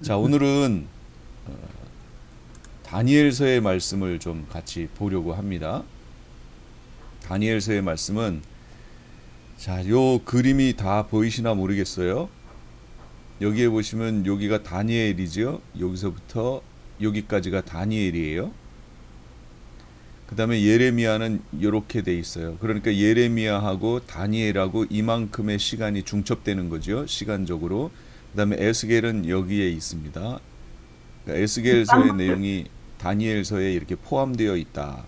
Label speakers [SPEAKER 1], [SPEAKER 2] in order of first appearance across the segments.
[SPEAKER 1] 자, 오늘은 다니엘서의 말씀을 좀 같이 보려고 합니다. 다니엘서의 말씀은 자, 요 그림이 다 보이시나 모르겠어요. 여기에 보시면 여기가 다니엘이죠. 여기서부터 여기까지가 다니엘이에요. 그 다음에 예레미야는 이렇게 돼 있어요. 그러니까 예레미야하고 다니엘하고 이만큼의 시간이 중첩되는 거죠. 시간적으로. 그 다음에 에스겔은 여기에 있습니다. 그러니까 에스겔서의 내용이 다니엘서에 이렇게 포함되어 있다.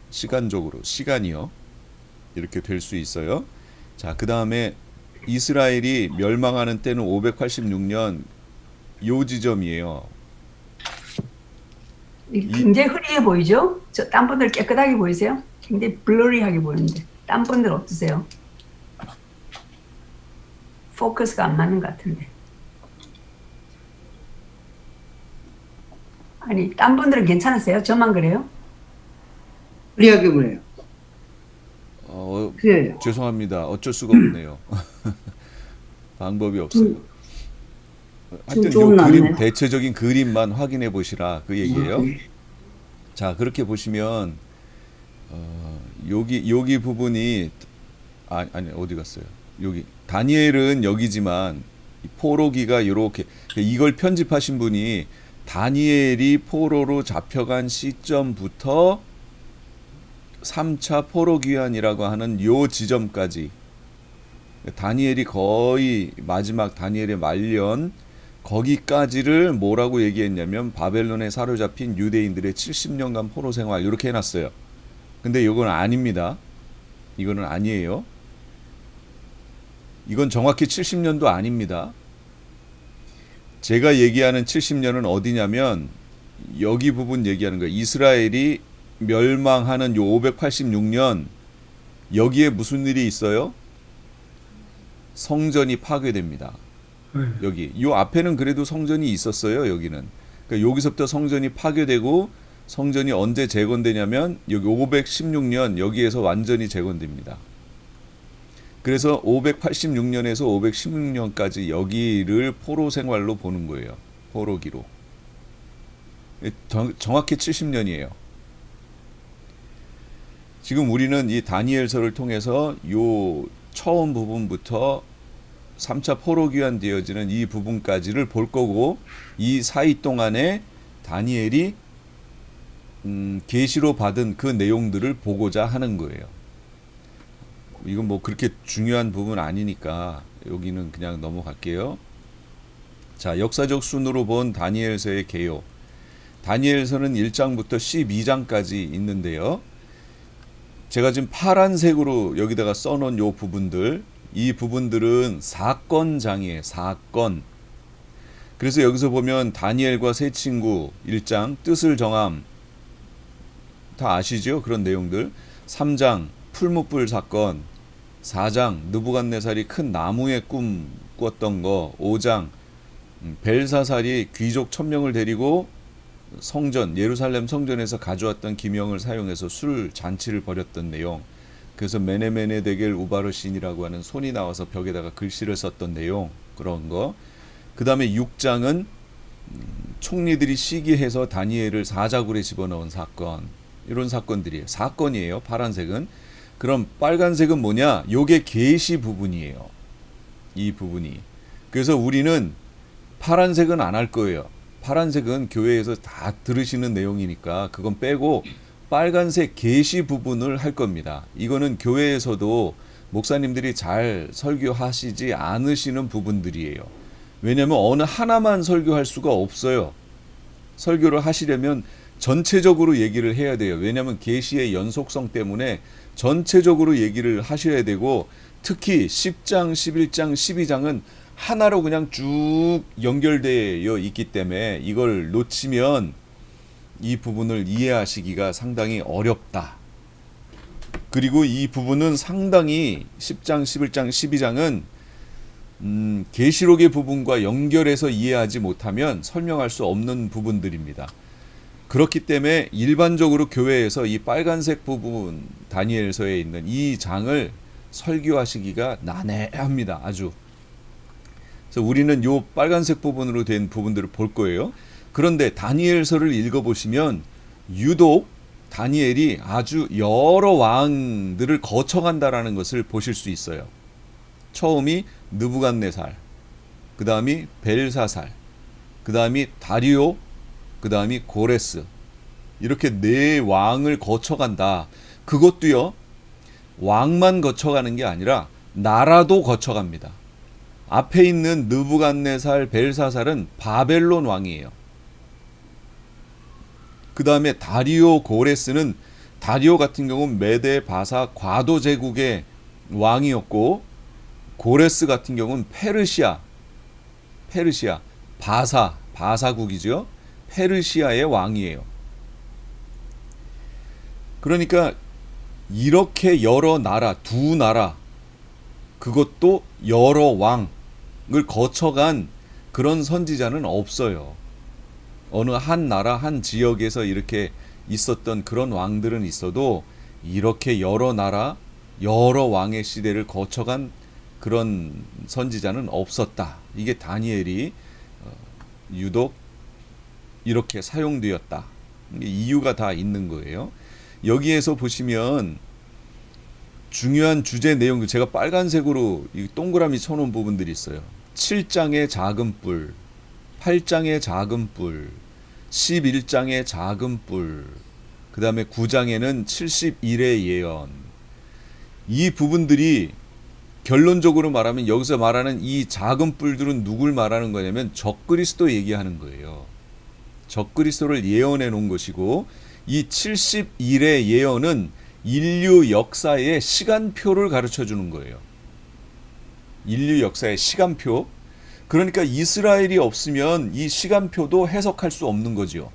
[SPEAKER 1] 시간적으로, 시간이요. 이렇게 될 수 있어요. 자, 그 다음에 이스라엘이 멸망하는 때는 586년 요 지점이에요.
[SPEAKER 2] 굉장히 흐리게 보이죠? 딴 분들 깨끗하게 보이세요? 굉장히 블러리하게 보이는데 딴 분들 어떠세요? 포커스가 안 맞는 것 같은데. 아니, 딴 분들은 괜찮으세요? 저만 그래요?
[SPEAKER 3] 프리하게 보내요. 그래요.
[SPEAKER 1] 죄송합니다. 어쩔 수가 없네요. 방법이 없어요. 하여튼 요 그림, 대체적인 그림만 확인해 보시라 그 얘기예요. 자, 그렇게 보시면 여기 부분이 아니 어디 갔어요? 여기 다니엘은 여기지만 포로기가 이렇게 이걸 편집하신 분이 다니엘이 포로로 잡혀간 시점부터 3차 포로 귀환이라고 하는 요 지점까지 다니엘이 거의 마지막 다니엘의 말년 거기까지를 뭐라고 얘기했냐면 바벨론에 사로잡힌 유대인들의 70년간 포로 생활 이렇게 해놨어요. 근데 이건 아닙니다. 이거는 아니에요. 이건 정확히 70년도 아닙니다. 제가 얘기하는 70년은 어디냐면 여기 부분 얘기하는 거예요. 이스라엘이 멸망하는 요 586년 여기에 무슨 일이 있어요? 성전이 파괴됩니다. 여기 요 앞에는 그래도 성전이 있었어요. 여기는 그러니까 여기서부터 성전이 파괴되고 성전이 언제 재건되냐면 여기 516년 여기에서 완전히 재건됩니다. 그래서 586년에서 516년까지 여기를 포로 생활로 보는 거예요. 포로기로. 정확히 70년이에요. 지금 우리는 이 다니엘서를 통해서 요 처음 부분부터 3차 포로 귀환되어지는 이 부분까지를 볼 거고 이 사이 동안에 다니엘이 계시로 받은 그 내용들을 보고자 하는 거예요. 이건 뭐 그렇게 중요한 부분 아니니까 여기는 그냥 넘어갈게요. 자, 역사적 순으로 본 다니엘서의 개요. 다니엘서는 1장부터 12장까지 있는데요. 제가 지금 파란색으로 여기다가 써놓은 요 부분들, 이 부분들은 사건장이에요. 사건. 그래서 여기서 보면 다니엘과 세 친구 1장 뜻을 정함 다 아시죠? 그런 내용들. 3장 풀무불 사건, 4장 느부갓네살이 큰 나무의 꿈 꿨던 거, 5장 벨사살이 귀족 1000명을 데리고 성전 예루살렘 성전에서 가져왔던 기명을 사용해서 술 잔치를 벌였던 내용. 그래서 메네메네 데겔 우바르신이라고 하는 손이 나와서 벽에다가 글씨를 썼던 내용, 그런 거. 그 다음에 6장은 총리들이 시기해서 다니엘을 사자굴에 집어넣은 사건, 이런 사건들이에요. 사건이에요. 파란색은. 그럼 빨간색은 뭐냐? 요게 계시 부분이에요. 이 부분이. 그래서 우리는 파란색은 안 할 거예요. 파란색은 교회에서 다 들으시는 내용이니까 그건 빼고 빨간색 계시 부분을 할 겁니다. 이거는 교회에서도 목사님들이 잘 설교하시지 않으시는 부분들이에요. 왜냐하면 어느 하나만 설교할 수가 없어요. 설교를 하시려면 전체적으로 얘기를 해야 돼요. 왜냐하면 계시의 연속성 때문에 전체적으로 얘기를 하셔야 되고 특히 10장, 11장, 12장은 하나로 그냥 쭉 연결되어 있기 때문에 이걸 놓치면 이 부분을 이해하시기가 상당히 어렵다. 그리고 이 부분은 상당히 10장, 11장, 12장은 계시록의 부분과 연결해서 이해하지 못하면 설명할 수 없는 부분들입니다. 그렇기 때문에 일반적으로 교회에서 이 빨간색 부분 다니엘서에 있는 이 장을 설교하시기가 난해합니다. 아주. 그래서 우리는 요 빨간색 부분으로 된 부분들을 볼 거예요. 그런데 다니엘서를 읽어보시면 유독 다니엘이 아주 여러 왕들을 거쳐간다라는 것을 보실 수 있어요. 처음이 느부갓네살, 그 다음이 벨사살, 그 다음이 다리오, 그 다음이 고레스. 이렇게 네 왕을 거쳐간다. 그것도요, 왕만 거쳐가는 게 아니라 나라도 거쳐갑니다. 앞에 있는 느부갓네살, 벨사살은 바벨론 왕이에요. 그 다음에 다리오, 고레스는, 다리오 같은 경우는 메데, 바사, 과도 제국의 왕이었고, 고레스 같은 경우는 페르시아, 바사국이죠. 페르시아의 왕이에요. 그러니까 이렇게 여러 나라, 두 나라, 그것도 여러 왕을 거쳐간 그런 선지자는 없어요. 어느 한 나라, 한 지역에서 이렇게 있었던 그런 왕들은 있어도 이렇게 여러 나라, 여러 왕의 시대를 거쳐간 그런 선지자는 없었다. 이게 다니엘이 유독 이렇게 사용되었다. 이유가 다 있는 거예요. 여기에서 보시면 중요한 주제 내용도 제가 빨간색으로 이 동그라미 쳐놓은 부분들이 있어요. 7장의 작은 뿔, 8장의 작은 뿔, 11장의 작은 뿔, 그 다음에 9장에는 71의 예언. 이 부분들이 결론적으로 말하면 여기서 말하는 이 작은 뿔들은 누굴 말하는 거냐면 적그리스도 얘기하는 거예요. 적그리스도를 예언해 놓은 것이고, 이 71의 예언은 인류 역사의 시간표를 가르쳐 주는 거예요. 인류 역사의 시간표. 그러니까 이스라엘이 없으면 이 시간표도 해석할 수 없는 거죠.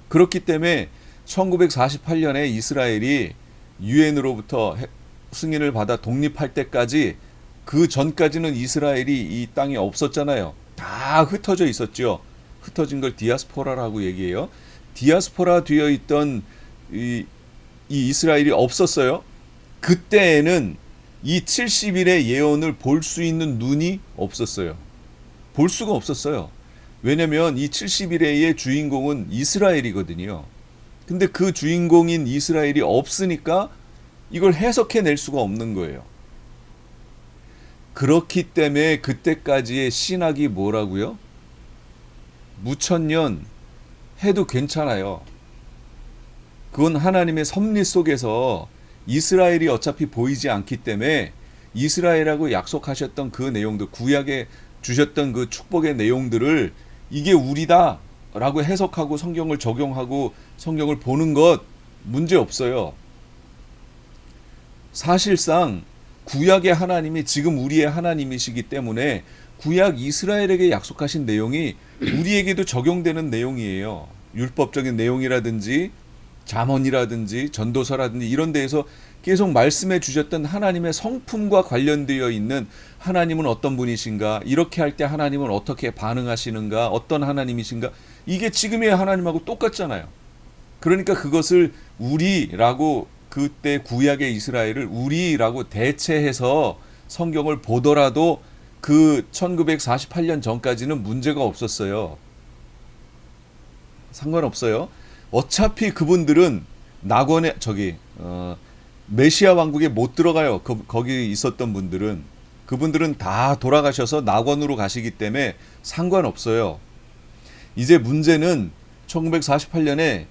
[SPEAKER 1] 그렇기 때문에 1948년에 이스라엘이 유엔으로부터 승인을 받아 독립할 때까지, 그 전까지는 이스라엘이 이 땅에 없었잖아요. 다 흩어져 있었죠. 흩어진 걸 디아스포라라고 얘기해요. 디아스포라 되어 있던 이 이스라엘이 없었어요. 그때에는 이 70일의 예언을 볼 수 있는 눈이 없었어요. 볼 수가 없었어요. 왜냐면 이 70일의 주인공은 이스라엘이거든요. 근데 그 주인공인 이스라엘이 없으니까 이걸 해석해낼 수가 없는 거예요. 그렇기 때문에 그때까지의 신학이 뭐라고요? 무천년 해도 괜찮아요. 그건 하나님의 섭리 속에서 이스라엘이 어차피 보이지 않기 때문에 이스라엘하고 약속하셨던 그 내용들, 구약에 주셨던 그 축복의 내용들을 이게 우리다 라고 해석하고 성경을 적용하고 성경을 보는 것 문제 없어요. 사실상 구약의 하나님이 지금 우리의 하나님이시기 때문에 구약 이스라엘에게 약속하신 내용이 우리에게도 적용되는 내용이에요. 율법적인 내용이라든지 잠언이라든지 전도서라든지 이런 데에서 계속 말씀해 주셨던 하나님의 성품과 관련되어 있는, 하나님은 어떤 분이신가, 이렇게 할 때 하나님은 어떻게 반응하시는가, 어떤 하나님이신가, 이게 지금의 하나님하고 똑같잖아요. 그러니까 그것을 우리라고, 그때 구약의 이스라엘을 우리라고 대체해서 성경을 보더라도 그 1948년 전까지는 문제가 없었어요. 상관없어요. 어차피 그분들은 낙원에 메시아 왕국에 못 들어가요. 거기 있었던 분들은, 그분들은 다 돌아가셔서 낙원으로 가시기 때문에 상관없어요. 이제 문제는 1948년에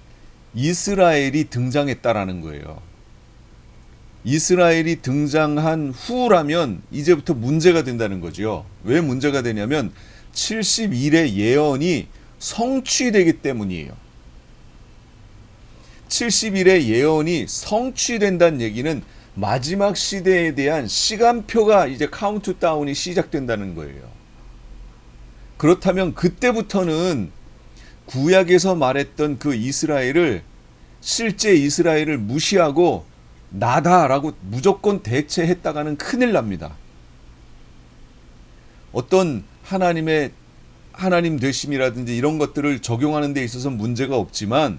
[SPEAKER 1] 이스라엘이 등장했다라는 거예요. 이스라엘이 등장한 후라면 이제부터 문제가 된다는 거죠. 왜 문제가 되냐면 71의 예언이 성취되기 때문이에요. 70일의 예언이 성취된다는 얘기는 마지막 시대에 대한 시간표가 이제 카운트다운이 시작된다는 거예요. 그렇다면 그때부터는 구약에서 말했던 그 이스라엘을, 실제 이스라엘을 무시하고 나다라고 무조건 대체했다가는 큰일 납니다. 어떤 하나님 되심이라든지 이런 것들을 적용하는 데 있어서 문제가 없지만,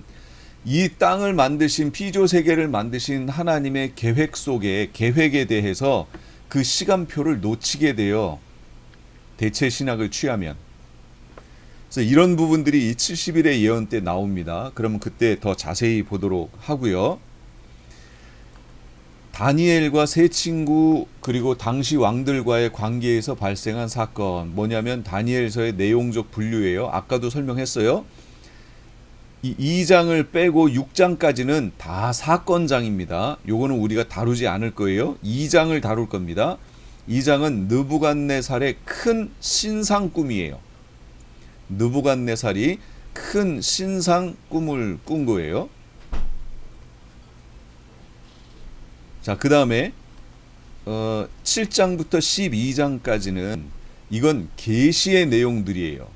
[SPEAKER 1] 이 땅을 만드신, 피조 세계를 만드신 하나님의 계획 속에, 계획에 대해서 그 시간표를 놓치게 돼요. 대체 신학을 취하면. 그래서 이런 부분들이 이 70일의 예언 때 나옵니다. 그러면 그때 더 자세히 보도록 하고요. 다니엘과 세 친구 그리고 당시 왕들과의 관계에서 발생한 사건 뭐냐면 다니엘서의 내용적 분류예요. 아까도 설명했어요. 이 2장을 빼고 6장까지는 다 사건장입니다. 요거는 우리가 다루지 않을 거예요. 2장을 다룰 겁니다. 2장은 느부갓네살의 큰 신상 꿈이에요. 느부갓네살이 큰 신상 꿈을 꾼 거예요. 자, 그 다음에 7장부터 12장까지는 이건 계시의 내용들이에요.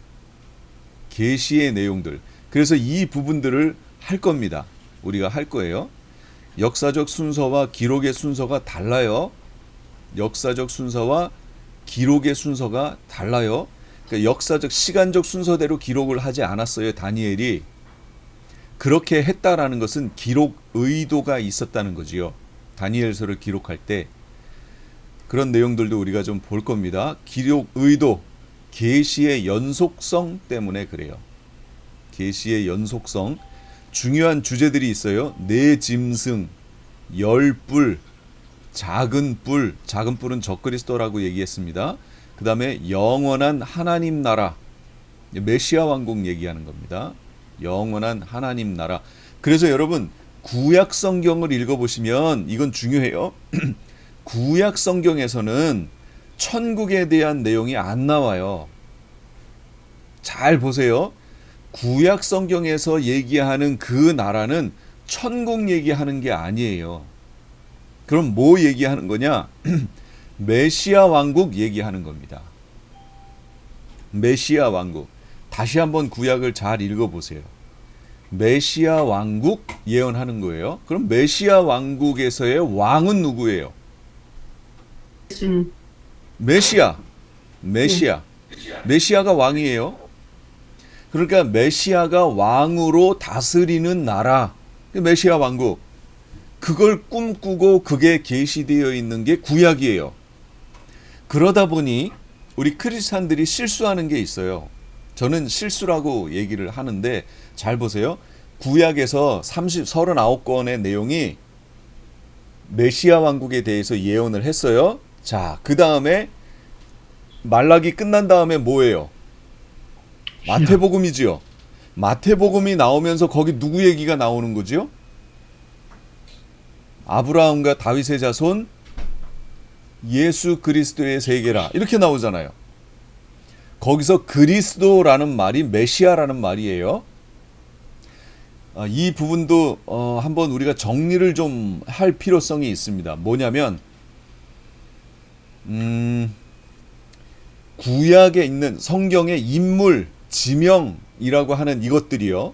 [SPEAKER 1] 계시의 내용들. 그래서 이 부분들을 할 겁니다. 우리가 할 거예요. 역사적 순서와 기록의 순서가 달라요. 역사적 순서와 기록의 순서가 달라요. 그러니까 역사적 시간적 순서대로 기록을 하지 않았어요. 다니엘이. 그렇게 했다라는 것은 기록 의도가 있었다는 거지요. 다니엘서를 기록할 때 그런 내용들도 우리가 좀 볼 겁니다. 기록 의도, 계시의 연속성 때문에 그래요. 계시의 연속성, 중요한 주제들이 있어요. 네 짐승, 열뿔, 작은 뿔, 작은 뿔은 적그리스도라고 얘기했습니다. 그 다음에 영원한 하나님 나라, 메시아 왕국 얘기하는 겁니다. 영원한 하나님 나라. 그래서 여러분 구약 성경을 읽어보시면 이건 중요해요. 구약 성경에서는 천국에 대한 내용이 안 나와요. 잘 보세요. 구약 성경에서 얘기하는 그 나라는 천국 얘기하는 게 아니에요. 그럼 뭐 얘기하는 거냐? 메시아 왕국 얘기하는 겁니다. 메시아 왕국. 다시 한번 구약을 잘 읽어보세요. 메시아 왕국 예언하는 거예요. 그럼 메시아 왕국에서의 왕은 누구예요? 메시아. 메시아가 왕이에요. 그러니까 메시아가 왕으로 다스리는 나라. 메시아 왕국. 그걸 꿈꾸고 그게 계시되어 있는 게 구약이에요. 그러다 보니 우리 크리스찬들이 실수하는 게 있어요. 저는 실수라고 얘기를 하는데 잘 보세요. 구약에서 39권의 내용이 메시아 왕국에 대해서 예언을 했어요. 자, 그 다음에 말라기 끝난 다음에 뭐예요? 마태복음이지요. 마태복음이 나오면서 거기 누구 얘기가 나오는 거지요? 아브라함과 다윗의 자손 예수 그리스도의 세계라 이렇게 나오잖아요. 거기서 그리스도라는 말이 메시아라는 말이에요. 이 부분도 한번 우리가 정리를 좀 할 필요성이 있습니다. 뭐냐면 구약에 있는 성경의 인물, 지명이라고 하는 이것들이요.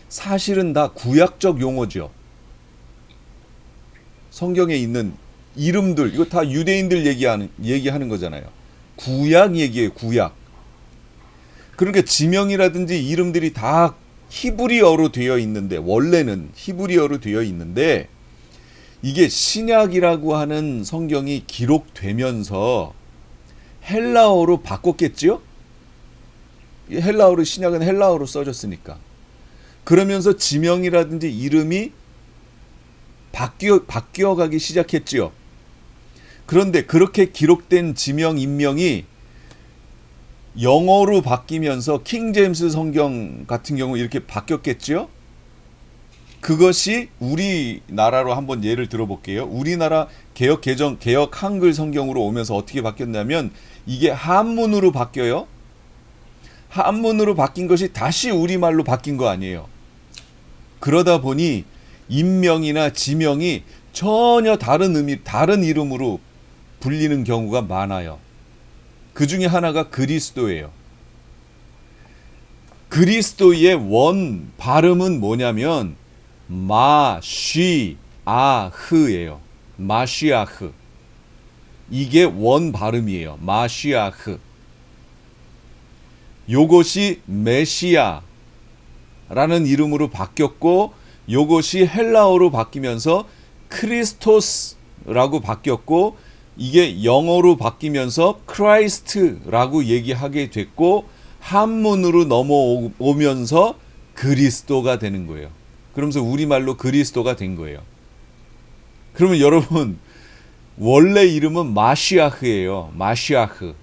[SPEAKER 1] 사실은 다 구약적 용어죠. 성경에 있는 이름들, 이거 다 유대인들 얘기하는 거잖아요. 구약 얘기예요, 구약. 그러니까 지명이라든지 이름들이 다 히브리어로 되어 있는데, 원래는 히브리어로 되어 있는데, 이게 신약이라고 하는 성경이 기록되면서 헬라어로 바꿨겠지요? 헬라어로, 신약은 헬라어로 써졌으니까. 그러면서 지명이라든지 이름이 바뀌어가기 시작했지요. 그런데 그렇게 기록된 지명, 인명이 영어로 바뀌면서 킹제임스 성경 같은 경우 이렇게 바뀌었겠죠? 그것이 우리나라로 한번 예를 들어볼게요. 우리나라 개역 개정, 개역 한글 성경으로 오면서 어떻게 바뀌었냐면 이게 한문으로 바뀌어요. 한문으로 바뀐 것이 다시 우리말로 바뀐 거 아니에요. 그러다 보니 인명이나 지명이 전혀 다른 의미, 다른 이름으로 불리는 경우가 많아요. 그 중에 하나가 그리스도예요. 그리스도의 원 발음은 뭐냐면 마쉬아흐예요. 마쉬아흐. 이게 원 발음이에요. 마쉬아흐. 요것이 메시아라는 이름으로 바뀌었고 요것이 헬라어로 바뀌면서 크리스토스라고 바뀌었고 이게 영어로 바뀌면서 크라이스트라고 얘기하게 됐고 한문으로 넘어오면서 그리스도가 되는 거예요. 그러면서 우리말로 그리스도가 된 거예요. 그러면 여러분 원래 이름은 마시아흐예요. 마시아흐.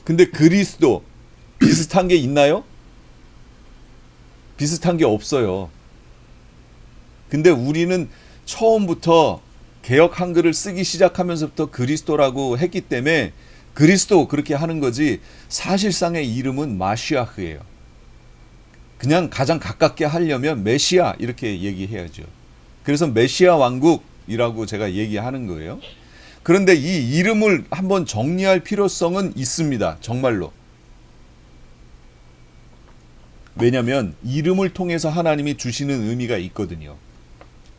[SPEAKER 1] 근데 그리스도 비슷한 게 있나요? 비슷한 게 없어요. 근데 우리는 처음부터 개역 한글을 쓰기 시작하면서부터 그리스도라고 했기 때문에 그리스도 그렇게 하는 거지 사실상의 이름은 마시아흐예요. 그냥 가장 가깝게 하려면 메시아 이렇게 얘기해야죠. 그래서 메시아 왕국이라고 제가 얘기하는 거예요. 그런데 이 이름을 한번 정리할 필요성은 있습니다. 정말로. 왜냐하면 이름을 통해서 하나님이 주시는 의미가 있거든요.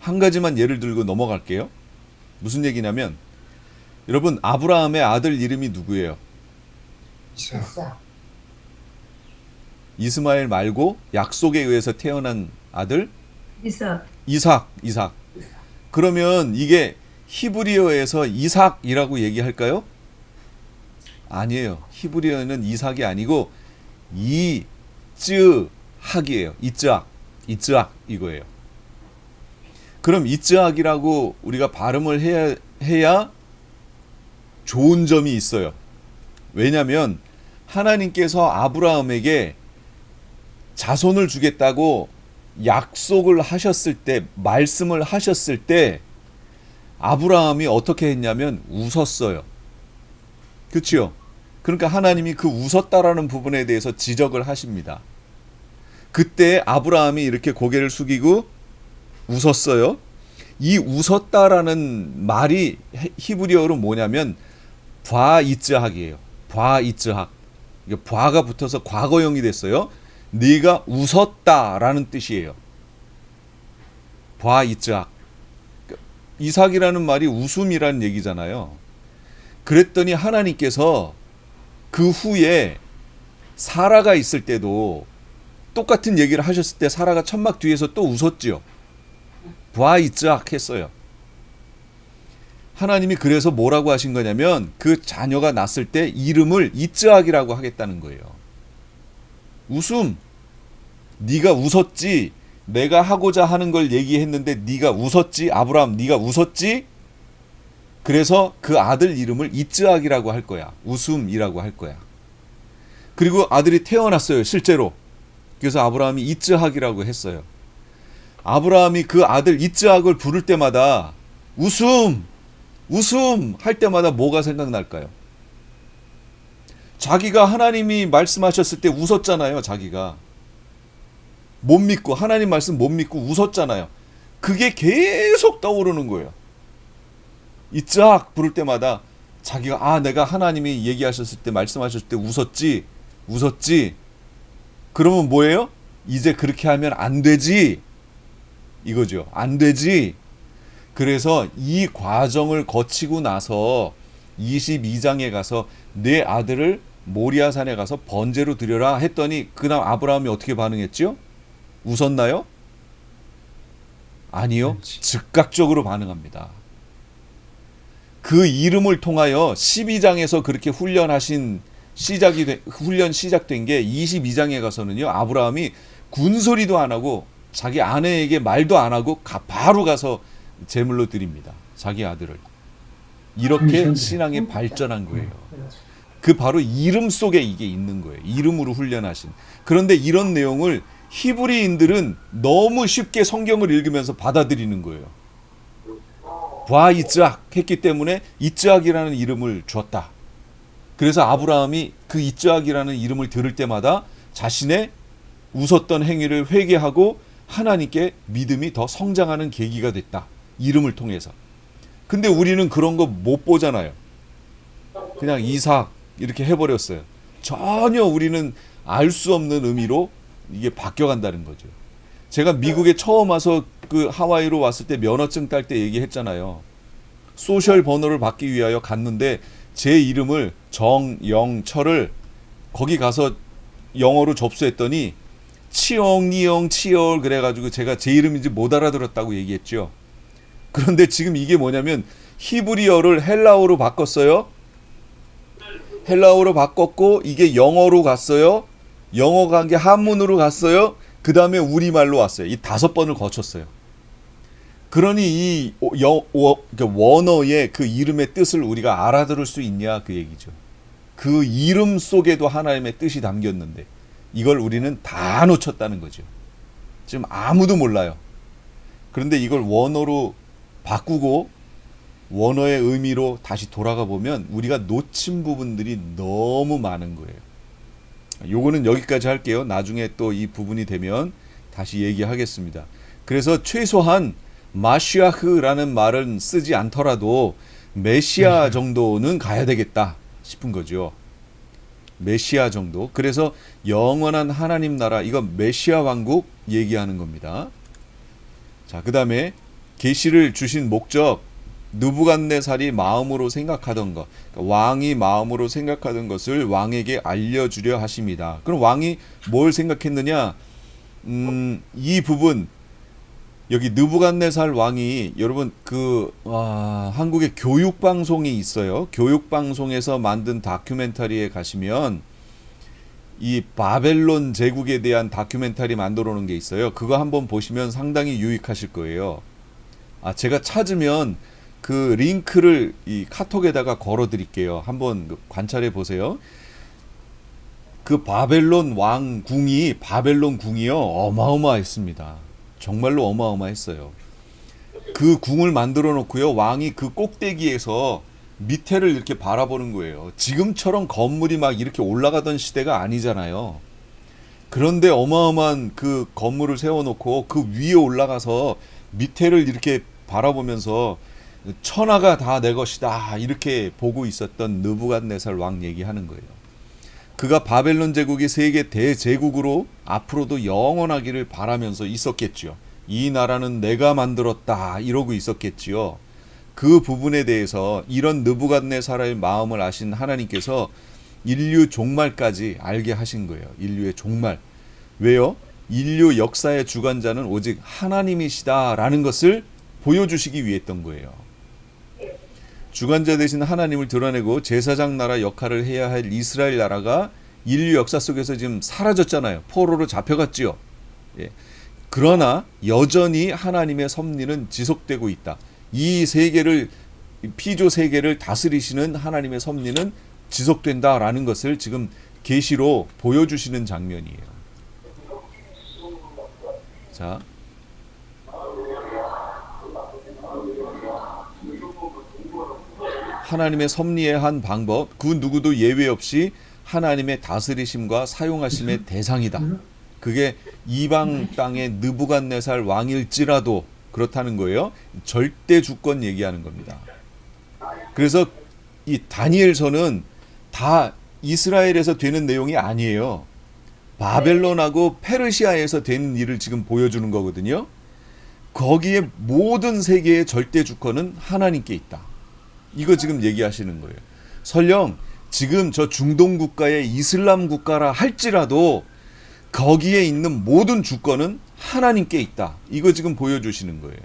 [SPEAKER 1] 한 가지만 예를 들고 넘어갈게요. 무슨 얘기냐면 여러분 아브라함의 아들 이름이 누구예요? 이스마엘 말고 약속에 의해서 태어난 아들? 이삭. 그러면 이게 히브리어에서 이삭이라고 얘기할까요? 아니에요. 히브리어는 이삭이 아니고 이츠학이에요. 이츠학 이거예요. 그럼 이츠학이라고 우리가 발음을 해야 좋은 점이 있어요. 왜냐하면 하나님께서 아브라함에게 자손을 주겠다고 약속을 하셨을 때, 말씀을 하셨을 때 아브라함이 어떻게 했냐면 웃었어요. 그렇죠? 그러니까 하나님이 그 웃었다라는 부분에 대해서 지적을 하십니다. 그때 아브라함이 이렇게 고개를 숙이고 웃었어요. 이 웃었다라는 말이 히브리어로 뭐냐면 바이츠학이에요. 바이츠학. 바가 붙어서 과거형이 됐어요. 네가 웃었다라는 뜻이에요. 바이츠학. 이삭이라는 말이 웃음이라는 얘기잖아요. 그랬더니 하나님께서 그 후에 사라가 있을 때도 똑같은 얘기를 하셨을 때 사라가 천막 뒤에서 또 웃었지요. 바이츠학 했어요. 하나님이 그래서 뭐라고 하신 거냐면 그 자녀가 났을 때 이름을 이츠학이라고 하겠다는 거예요. 웃음. 네가 웃었지. 내가 하고자 하는 걸 얘기했는데 네가 웃었지. 아브라함 네가 웃었지. 그래서 그 아들 이름을 이츠학이라고 할 거야. 웃음이라고 할 거야. 그리고 아들이 태어났어요. 실제로. 그래서 아브라함이 이츠학이라고 했어요. 아브라함이 그 아들 이츠학을 부를 때마다 웃음 할 때마다 뭐가 생각날까요? 자기가 하나님이 말씀하셨을 때 웃었잖아요. 자기가 못 믿고 하나님 말씀 못 믿고 웃었잖아요. 그게 계속 떠오르는 거예요. 이츠학 부를 때마다 자기가 내가 하나님이 얘기하셨을 때 말씀하셨을 때 웃었지. 그러면 뭐예요? 이제 그렇게 하면 안 되지. 이거죠. 안 되지. 그래서 이 과정을 거치고 나서 22장에 가서 내 아들을 모리아산에 가서 번제로 드려라 했더니 그다음 아브라함이 어떻게 반응했죠? 웃었나요? 아니요. 즉각적으로 반응합니다. 그 이름을 통하여 12장에서 그렇게 훈련 시작된 게 22장에 가서는요. 아브라함이 군소리도 안 하고 자기 아내에게 말도 안 하고 바로 가서 제물로 드립니다. 자기 아들을. 이렇게 신앙이 발전한 거예요. 그 바로 이름 속에 이게 있는 거예요. 이름으로 훈련하신. 그런데 이런 내용을 히브리인들은 너무 쉽게 성경을 읽으면서 받아들이는 거예요. 바이츠학 했기 때문에 이츠학이라는 이름을 줬다. 그래서 아브라함이 그 이츠학이라는 이름을 들을 때마다 자신의 웃었던 행위를 회개하고 하나님께 믿음이 더 성장하는 계기가 됐다. 이름을 통해서. 근데 우리는 그런 거 못 보잖아요. 그냥 이삭 이렇게 해버렸어요. 전혀 우리는 알 수 없는 의미로 이게 바뀌어간다는 거죠. 제가 미국에 처음 와서 그 하와이로 왔을 때 면허증 딸 때 얘기했잖아요. 소셜 번호를 받기 위하여 갔는데 제 이름을 정영철을 거기 가서 영어로 접수했더니 치영 그래가지고 제가 제 이름인지 못 알아들었다고 얘기했죠. 그런데 지금 이게 뭐냐면 히브리어를 헬라어로 바꿨어요. 헬라어로 바꿨고 이게 영어로 갔어요. 영어 간 게 한문으로 갔어요. 그 다음에 우리말로 왔어요. 이 5번을 거쳤어요. 그러니 이 그러니까 원어의 그 이름의 뜻을 우리가 알아들을 수 있냐 그 얘기죠. 그 이름 속에도 하나님의 뜻이 담겼는데 이걸 우리는 다 놓쳤다는 거죠. 지금 아무도 몰라요. 그런데 이걸 원어로 바꾸고 원어의 의미로 다시 돌아가 보면 우리가 놓친 부분들이 너무 많은 거예요. 요거는 여기까지 할게요. 나중에 또 이 부분이 되면 다시 얘기하겠습니다. 그래서 최소한 마시아흐라는 말은 쓰지 않더라도 메시아 정도는 가야 되겠다 싶은 거죠. 메시아 정도. 그래서 영원한 하나님 나라, 이건 메시아 왕국 얘기하는 겁니다. 자, 그 다음에 계시를 주신 목적, 느부갓네살이 마음으로 생각하던 것, 그러니까 왕이 마음으로 생각하던 것을 왕에게 알려주려 하십니다. 그럼 왕이 뭘 생각했느냐? 이 부분, 여기 느부갓네살 왕이, 여러분 한국에 교육방송이 있어요. 교육방송에서 만든 다큐멘터리에 가시면 이 바벨론 제국에 대한 다큐멘터리 만들어 놓은 게 있어요. 그거 한번 보시면 상당히 유익하실 거예요. 제가 찾으면 그 링크를 이 카톡에다가 걸어 드릴게요. 한번 관찰해 보세요. 그 바벨론 궁이요 어마어마했습니다. 정말로 어마어마했어요. 그 궁을 만들어 놓고요, 왕이 그 꼭대기에서 밑에를 이렇게 바라보는 거예요. 지금처럼 건물이 막 이렇게 올라가던 시대가 아니잖아요. 그런데 어마어마한 그 건물을 세워놓고 그 위에 올라가서 밑에를 이렇게 바라보면서 천하가 다 내 것이다 이렇게 보고 있었던 느부갓네살 왕 얘기하는 거예요. 그가 바벨론 제국이 세계 대제국으로 앞으로도 영원하기를 바라면서 있었겠지요. 이 나라는 내가 만들었다 이러고 있었겠지요. 그 부분에 대해서 이런 느부갓네살의 마음을 아신 하나님께서 인류 종말까지 알게 하신 거예요. 인류의 종말. 왜요? 인류 역사의 주관자는 오직 하나님이시다라는 것을 보여주시기 위했던 거예요. 주관자 되신 하나님을 드러내고 제사장 나라 역할을 해야 할 이스라엘 나라가 인류 역사 속에서 지금 사라졌잖아요. 포로로 잡혀갔지요. 예. 그러나 여전히 하나님의 섭리는 지속되고 있다. 이 세계를, 피조 세계를 다스리시는 하나님의 섭리는 지속된다라는 것을 지금 계시로 보여주시는 장면이에요. 자, 하나님의 섭리의 한 방법, 그 누구도 예외 없이 하나님의 다스리심과 사용하심의 대상이다. 그게 이방 땅의 느부갓네살 왕일지라도 그렇다는 거예요. 절대 주권 얘기하는 겁니다. 그래서 이 다니엘서는 다 이스라엘에서 되는 내용이 아니에요. 바벨론하고 페르시아에서 되는 일을 지금 보여주는 거거든요. 거기에 모든 세계의 절대 주권은 하나님께 있다. 이거 지금 얘기하시는 거예요. 설령 지금 저 중동 국가의 이슬람 국가라 할지라도 거기에 있는 모든 주권은 하나님께 있다. 이거 지금 보여주시는 거예요.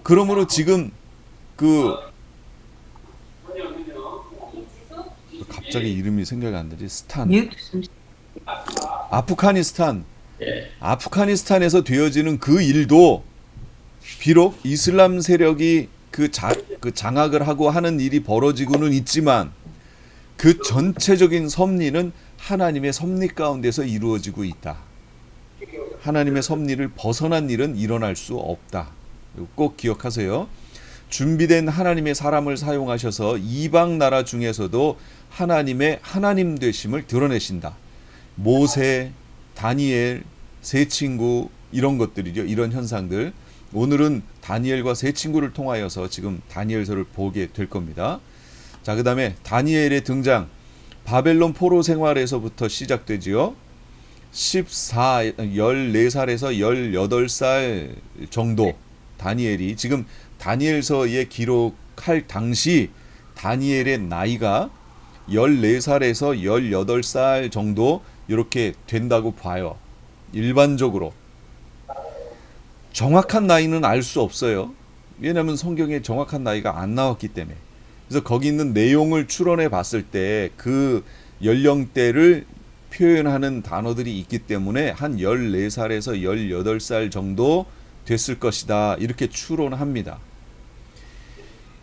[SPEAKER 1] 그러므로 지금 갑자기 이름이 생각이 안 나지. 아프가니스탄에서 되어지는 그 일도 비록 이슬람 세력이 그 장악을 하고 하는 일이 벌어지고는 있지만 그 전체적인 섭리는 하나님의 섭리 가운데서 이루어지고 있다. 하나님의 섭리를 벗어난 일은 일어날 수 없다. 꼭 기억하세요. 준비된 하나님의 사람을 사용하셔서 이방 나라 중에서도 하나님의 하나님 되심을 드러내신다. 모세, 다니엘, 세 친구 이런 것들이죠. 이런 현상들. 오늘은 다니엘과 세 친구를 통하여서 지금 다니엘서를 보게 될 겁니다. 자, 그 다음에 다니엘의 등장. 바벨론 포로 생활에서부터 시작되지요. 14살에서 18살 정도 다니엘이, 지금 다니엘서에 기록할 당시 다니엘의 나이가 14살에서 18살 정도 이렇게 된다고 봐요. 일반적으로. 정확한 나이는 알 수 없어요. 왜냐하면 성경에 정확한 나이가 안 나왔기 때문에. 그래서 거기 있는 내용을 추론해 봤을 때 그 연령대를 표현하는 단어들이 있기 때문에 한 14살에서 18살 정도 됐을 것이다. 이렇게 추론합니다.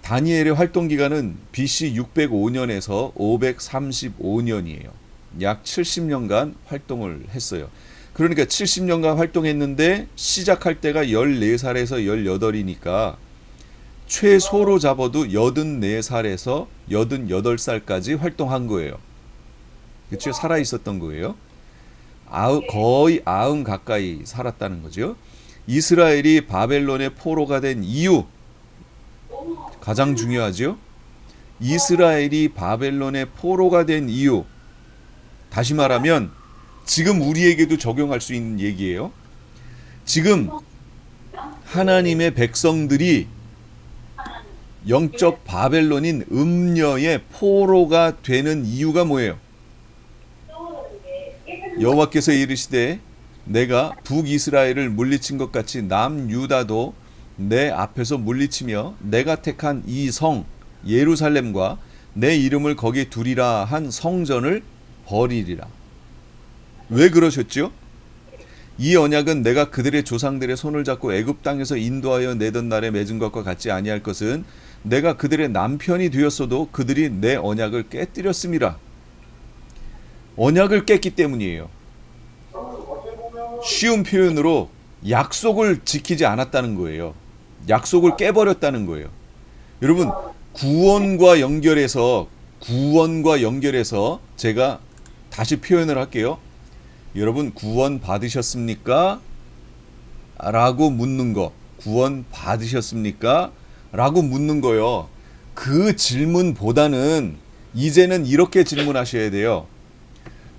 [SPEAKER 1] 다니엘의 활동 기간은 BC 605년에서 535년이에요. 약 70년간 활동을 했어요. 그러니까 70년간 활동했는데 시작할 때가 14살에서 18이니까 최소로 잡아도 84살에서 88살까지 활동한 거예요. 그렇죠? 살아 있었던 거예요. 거의 90 가까이 살았다는 거죠. 이스라엘이 바벨론의 포로가 된 이유, 가장 중요하죠. 이스라엘이 바벨론의 포로가 된 이유, 다시 말하면 지금 우리에게도 적용할 수 있는 얘기예요. 지금 하나님의 백성들이 영적 바벨론인 음녀의 포로가 되는 이유가 뭐예요? 여호와께서 이르시되 내가 북이스라엘을 물리친 것 같이 남유다도 내 앞에서 물리치며 내가 택한 이 성 예루살렘과 내 이름을 거기에 두리라 한 성전을 버리리라. 왜 그러셨죠? 이 언약은 내가 그들의 조상들의 손을 잡고 애굽 땅에서 인도하여 내던 날에 맺은 것과 같지 아니할 것은 내가 그들의 남편이 되었어도 그들이 내 언약을 깨뜨렸음이라. 언약을 깼기 때문이에요. 쉬운 표현으로 약속을 지키지 않았다는 거예요. 약속을 깨버렸다는 거예요. 여러분, 구원과 연결해서 제가 다시 표현을 할게요. 여러분, 구원 받으셨습니까? 라고 묻는 거. 구원 받으셨습니까? 라고 묻는 거요. 그 질문보다는 이제는 이렇게 질문하셔야 돼요.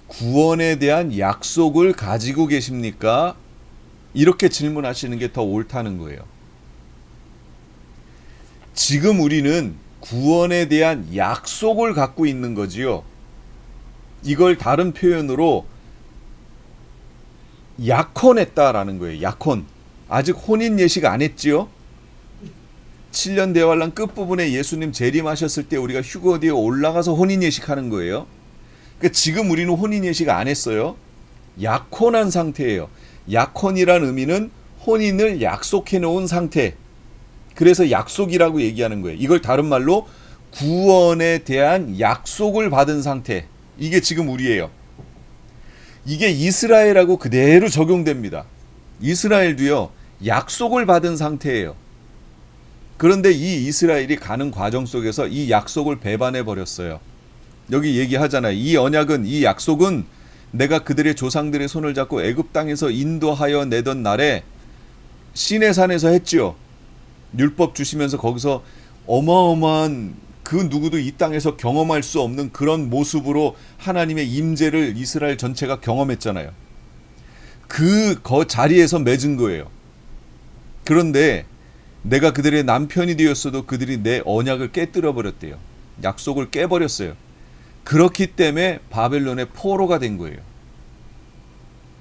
[SPEAKER 1] 구원에 대한 약속을 가지고 계십니까? 이렇게 질문하시는 게 더 옳다는 거예요. 지금 우리는 구원에 대한 약속을 갖고 있는 거지요. 이걸 다른 표현으로 약혼했다라는 거예요. 약혼. 아직 혼인 예식 안 했지요? 7년 대환란 끝부분에 예수님 재림하셨을 때 우리가 휴거디에 올라가서 혼인 예식하는 거예요. 그러니까 지금 우리는 혼인 예식 안 했어요. 약혼한 상태예요. 약혼이란 의미는 혼인을 약속해 놓은 상태. 그래서 약속이라고 얘기하는 거예요. 이걸 다른 말로 구원에 대한 약속을 받은 상태. 이게 지금 우리예요. 이게 이스라엘하고 그대로 적용됩니다. 이스라엘도요, 약속을 받은 상태예요. 그런데 이 이스라엘이 가는 과정 속에서 이 약속을 배반해 버렸어요. 여기 얘기하잖아요. 이 언약은, 이 약속은 내가 그들의 조상들의 손을 잡고 애굽 땅에서 인도하여 내던 날에 시내산에서 했지요. 율법 주시면서 거기서 어마어마한 그 누구도 이 땅에서 경험할 수 없는 그런 모습으로 하나님의 임재를 이스라엘 전체가 경험했잖아요. 그 자리에서 맺은 거예요. 그런데 내가 그들의 남편이 되었어도 그들이 내 언약을 깨뜨려 버렸대요. 약속을 깨버렸어요. 그렇기 때문에 바벨론의 포로가 된 거예요.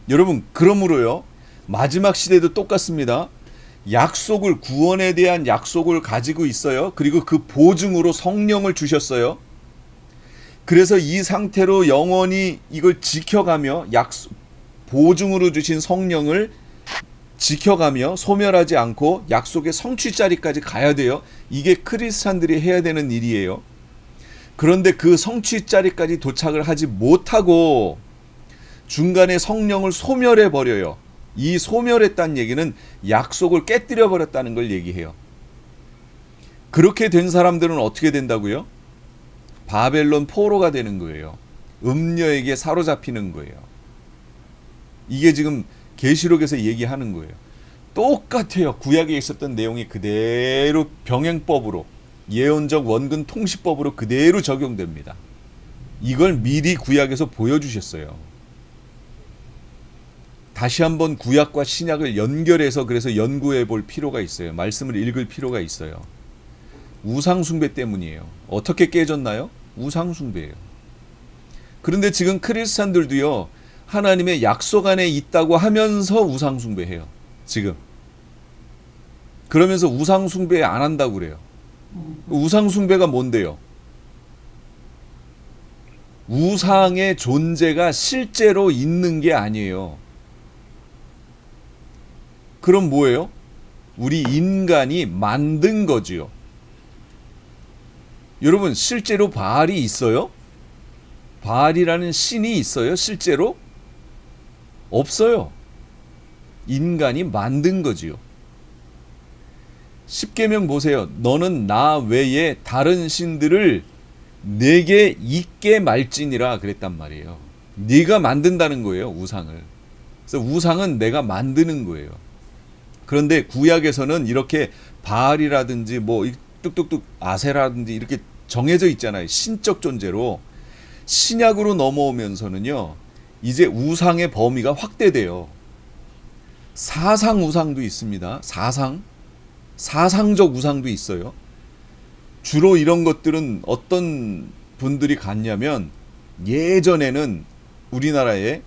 [SPEAKER 1] 여러분, 그러므로요, 마지막 시대도 똑같습니다. 약속을, 구원에 대한 약속을 가지고 있어요. 그리고 그 보증으로 성령을 주셨어요. 그래서 이 상태로 영원히 이걸 지켜가며 보증으로 주신 성령을 지켜가며 소멸하지 않고 약속의 성취 자리까지 가야 돼요. 이게 크리스찬들이 해야 되는 일이에요. 그런데 그 성취 자리까지 도착을 하지 못하고 중간에 성령을 소멸해 버려요. 이 소멸했다는 얘기는 약속을 깨뜨려 버렸다는 걸 얘기해요. 그렇게 된 사람들은 어떻게 된다고요? 바벨론 포로가 되는 거예요. 음녀에게 사로잡히는 거예요. 이게 지금 계시록에서 얘기하는 거예요. 똑같아요. 구약에 있었던 내용이 그대로 병행법으로, 예언적 원근 통시법으로 그대로 적용됩니다. 이걸 미리 구약에서 보여주셨어요. 다시 한번 구약과 신약을 연결해서 그래서 연구해 볼 필요가 있어요. 말씀을 읽을 필요가 있어요. 우상숭배 때문이에요. 어떻게 깨졌나요? 우상숭배예요. 그런데 지금 크리스찬들도요, 하나님의 약속 안에 있다고 하면서 우상숭배해요. 지금. 그러면서 우상 숭배 안 한다고 그래요. 우상 숭배가 뭔데요? 우상의 존재가 실제로 있는 게 아니에요. 그럼 뭐예요? 우리 인간이 만든 거지요. 여러분, 실제로 바알이 있어요? 바알이라는 신이 있어요? 실제로? 없어요. 인간이 만든 거지요. 십계명 보세요. 너는 나 외에 다른 신들을 내게 있게 말지니라 그랬단 말이에요. 네가 만든다는 거예요, 우상을. 그래서 우상은 내가 만드는 거예요. 그런데 구약에서는 이렇게 바알이라든지 뭐 뚝뚝뚝 아세라든지 이렇게 정해져 있잖아요. 신적 존재로. 신약으로 넘어오면서는요, 이제 우상의 범위가 확대돼요. 사상 우상도 있습니다. 사상적 우상도 있어요. 주로 이런 것들은 어떤 분들이 갖냐면, 예전에는 우리나라의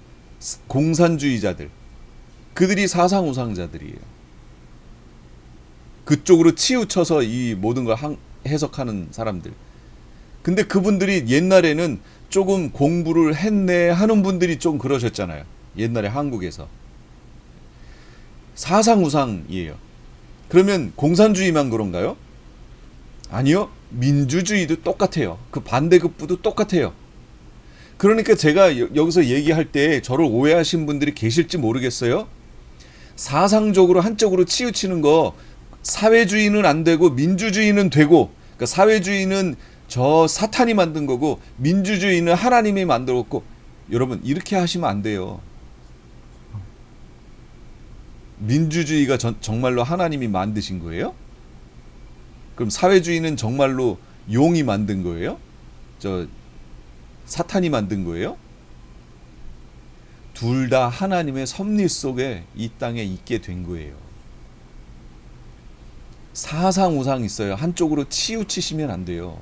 [SPEAKER 1] 공산주의자들, 그들이 사상 우상자들이에요. 그쪽으로 치우쳐서 이 모든 걸 해석하는 사람들. 근데 그분들이 옛날에는 조금 공부를 했네 하는 분들이 좀 그러셨잖아요. 옛날에 한국에서. 사상 우상이에요. 그러면 공산주의만 그런가요? 아니요. 민주주의도 똑같아요. 그 반대급부도 똑같아요. 그러니까 제가 여기서 얘기할 때 저를 오해하신 분들이 계실지 모르겠어요. 사상적으로 한쪽으로 치우치는 거, 사회주의는 안 되고 민주주의는 되고, 그러니까 사회주의는 저 사탄이 만든 거고 민주주의는 하나님이 만들었고, 여러분 이렇게 하시면 안 돼요. 민주주의가 정말로 하나님이 만드신 거예요? 그럼 사회주의는 정말로 용이 만든 거예요? 저 사탄이 만든 거예요? 둘 다 하나님의 섭리 속에 이 땅에 있게 된 거예요. 사상 우상 있어요. 한쪽으로 치우치시면 안 돼요.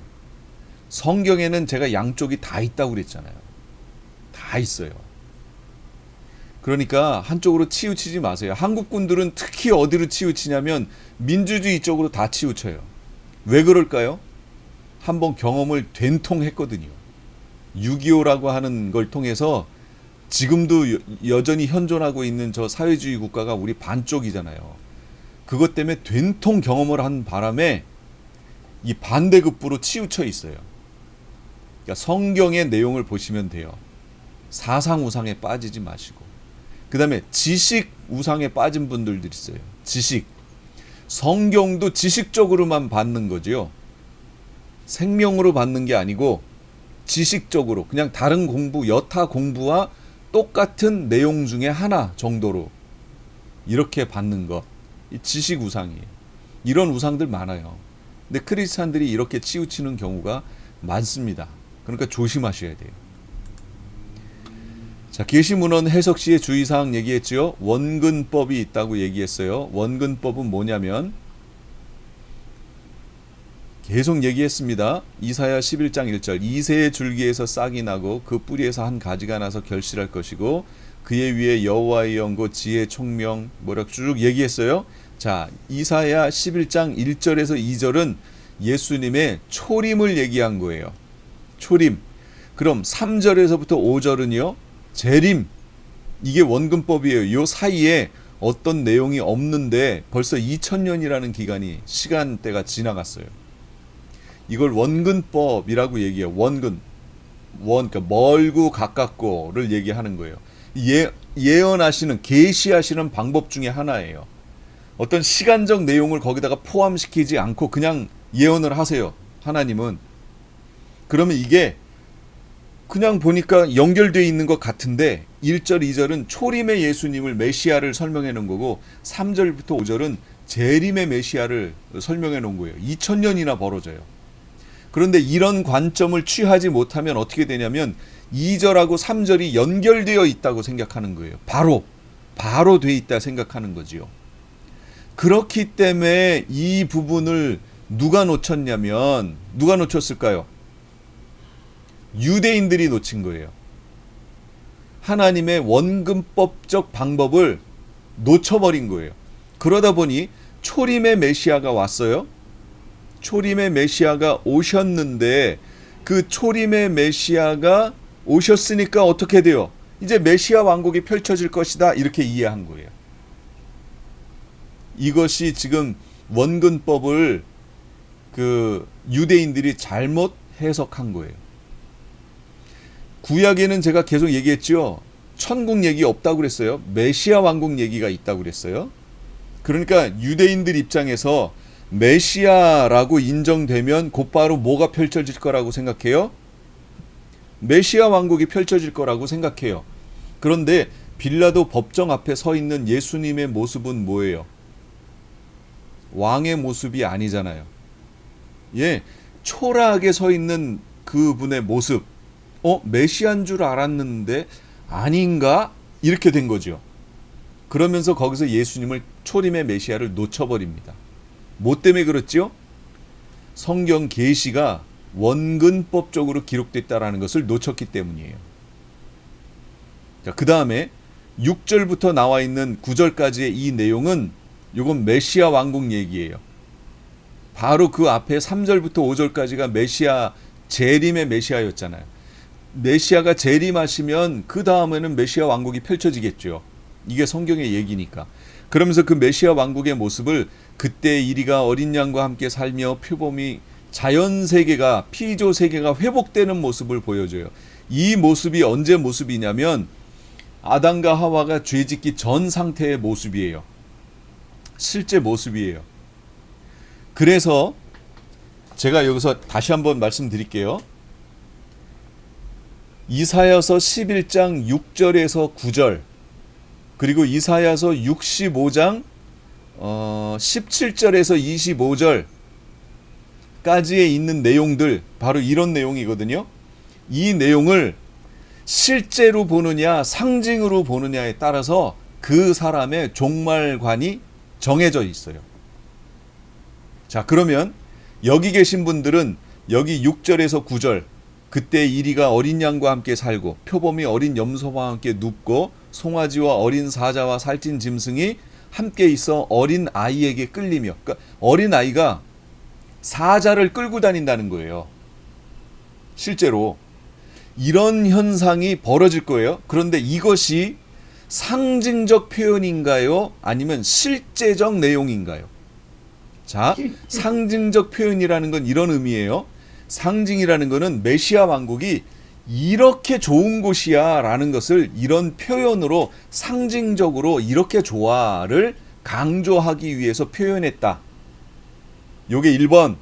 [SPEAKER 1] 성경에는 제가 양쪽이 다 있다고 그랬잖아요. 다 있어요. 그러니까 한쪽으로 치우치지 마세요. 한국분들은 특히 어디로 치우치냐면 민주주의 쪽으로 다 치우쳐요. 왜 그럴까요? 한번 경험을 된통했거든요. 6.25라고 하는 걸 통해서 지금도 여전히 현존하고 있는 저 사회주의 국가가 우리 반쪽이잖아요. 그것 때문에 된통 경험을 한 바람에 이 반대급부로 치우쳐 있어요. 그러니까 성경의 내용을 보시면 돼요. 사상 우상에 빠지지 마시고, 그 다음에 지식 우상에 빠진 분들도 있어요. 지식. 성경도 지식적으로만 받는 거지요. 생명으로 받는 게 아니고 지식적으로 그냥 다른 공부, 여타 공부와 똑같은 내용 중에 하나 정도로 이렇게 받는 것. 이 지식 우상이에요. 이런 우상들 많아요. 근데 크리스찬들이 이렇게 치우치는 경우가 많습니다. 그러니까 조심하셔야 돼요. 자, 계시문헌 해석 시에 주의사항 얘기했죠. 원근법이 있다고 얘기했어요. 원근법은 뭐냐면 계속 얘기했습니다. 이사야 11장 1절 이새의 줄기에서 싹이 나고 그 뿌리에서 한 가지가 나서 결실할 것이고 그의 위에 여호와의 영고 지혜 총명 뭐라 쭉 얘기했어요. 자, 이사야 11장 1절에서 2절은 예수님의 초림을 얘기한 거예요. 초림. 그럼 3절에서부터 5절은요. 재림. 이게 원근법이에요. 요 사이에 어떤 내용이 없는데 벌써 2000년이라는 기간이 시간대가 지나갔어요. 이걸 원근법이라고 얘기해요. 원근. 그러니까 멀고 가깝고를 얘기하는 거예요. 예언하시는, 계시하시는 방법 중에 하나예요. 어떤 시간적 내용을 거기다가 포함시키지 않고 그냥 예언을 하세요. 하나님은. 그러면 이게 그냥 보니까 연결되어 있는 것 같은데 1절, 2절은 초림의 예수님을 메시아를 설명해 놓은 거고 3절부터 5절은 재림의 메시아를 설명해 놓은 거예요. 2000년이나 벌어져요. 그런데 이런 관점을 취하지 못하면 어떻게 되냐면 2절하고 3절이 연결되어 있다고 생각하는 거예요. 바로 돼 있다 생각하는 거지요. 그렇기 때문에 이 부분을 누가 놓쳤냐면 누가 놓쳤을까요? 유대인들이 놓친 거예요. 하나님의 원근법적 방법을 놓쳐버린 거예요. 그러다 보니 초림의 메시아가 왔어요. 초림의 메시아가 오셨는데 그 초림의 메시아가 오셨으니까 어떻게 돼요? 이제 메시아 왕국이 펼쳐질 것이다. 이렇게 이해한 거예요. 이것이 지금 원근법을 그 유대인들이 잘못 해석한 거예요. 구약에는 제가 계속 얘기했죠. 천국 얘기 없다고 그랬어요. 메시아 왕국 얘기가 있다고 그랬어요. 그러니까 유대인들 입장에서 메시아라고 인정되면 곧바로 뭐가 펼쳐질 거라고 생각해요? 메시아 왕국이 펼쳐질 거라고 생각해요. 그런데 빌라도 법정 앞에 서 있는 예수님의 모습은 뭐예요? 왕의 모습이 아니잖아요. 예, 초라하게 서 있는 그분의 모습. 메시아인 줄 알았는데 아닌가? 이렇게 된 거죠. 그러면서 거기서 예수님을 초림의 메시아를 놓쳐버립니다. 뭐 때문에 그렇지요? 성경 계시가 원근법적으로 기록됐다라는 것을 놓쳤기 때문이에요. 자, 그 다음에 6절부터 나와 있는 9절까지의 이 내용은 이건 메시아 왕국 얘기예요. 바로 그 앞에 3절부터 5절까지가 메시아 재림의 메시아였잖아요. 메시아가 재림하시면 그 다음에는 메시아 왕국이 펼쳐지겠죠. 이게 성경의 얘기니까. 그러면서 그 메시아 왕국의 모습을 그때 이리가 어린 양과 함께 살며 표범이 자연 세계가 피조 세계가 회복되는 모습을 보여줘요. 이 모습이 언제 모습이냐면 아담과 하와가 죄짓기 전 상태의 모습이에요. 실제 모습이에요. 그래서 제가 여기서 다시 한번 말씀드릴게요. 이사야서 11장 6절에서 9절 그리고 이사야서 65장 17절에서 25절까지에 있는 내용들 바로 이런 내용이거든요. 이 내용을 실제로 보느냐 상징으로 보느냐에 따라서 그 사람의 종말관이 정해져 있어요. 자, 그러면 여기 계신 분들은 여기 6절에서 9절 그때 이리가 어린 양과 함께 살고 표범이 어린 염소와 함께 눕고 송아지와 어린 사자와 살찐 짐승이 함께 있어 어린 아이에게 끌리며, 그러니까 어린 아이가 사자를 끌고 다닌다는 거예요. 실제로 이런 현상이 벌어질 거예요. 그런데 이것이 상징적 표현인가요? 아니면 실제적 내용인가요? 자, 상징적 표현이라는 건 이런 의미예요. 상징이라는 것은 메시아 왕국이 이렇게 좋은 곳이야 라는 것을 이런 표현으로 상징적으로 이렇게 좋아를 강조하기 위해서 표현했다. 요게 1번.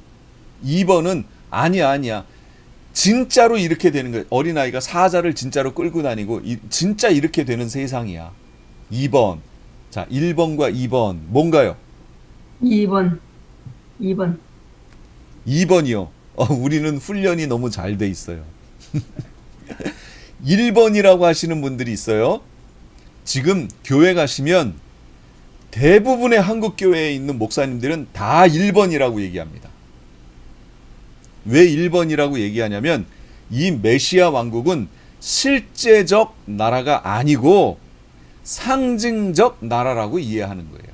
[SPEAKER 1] 2번은 아니야. 진짜로 이렇게 되는 거예요. 어린아이가 사자를 진짜로 끌고 다니고 진짜 이렇게 되는 세상이야. 2번. 자, 1번과 2번 뭔가요?
[SPEAKER 2] 2번.
[SPEAKER 1] 2번이요. 우리는 훈련이 너무 잘 돼 있어요. 1번이라고 하시는 분들이 있어요. 지금 교회 가시면 대부분의 한국 교회에 있는 목사님들은 다 1번이라고 얘기합니다. 왜 1번이라고 얘기하냐면 이 메시아 왕국은 실제적 나라가 아니고 상징적 나라라고 이해하는 거예요.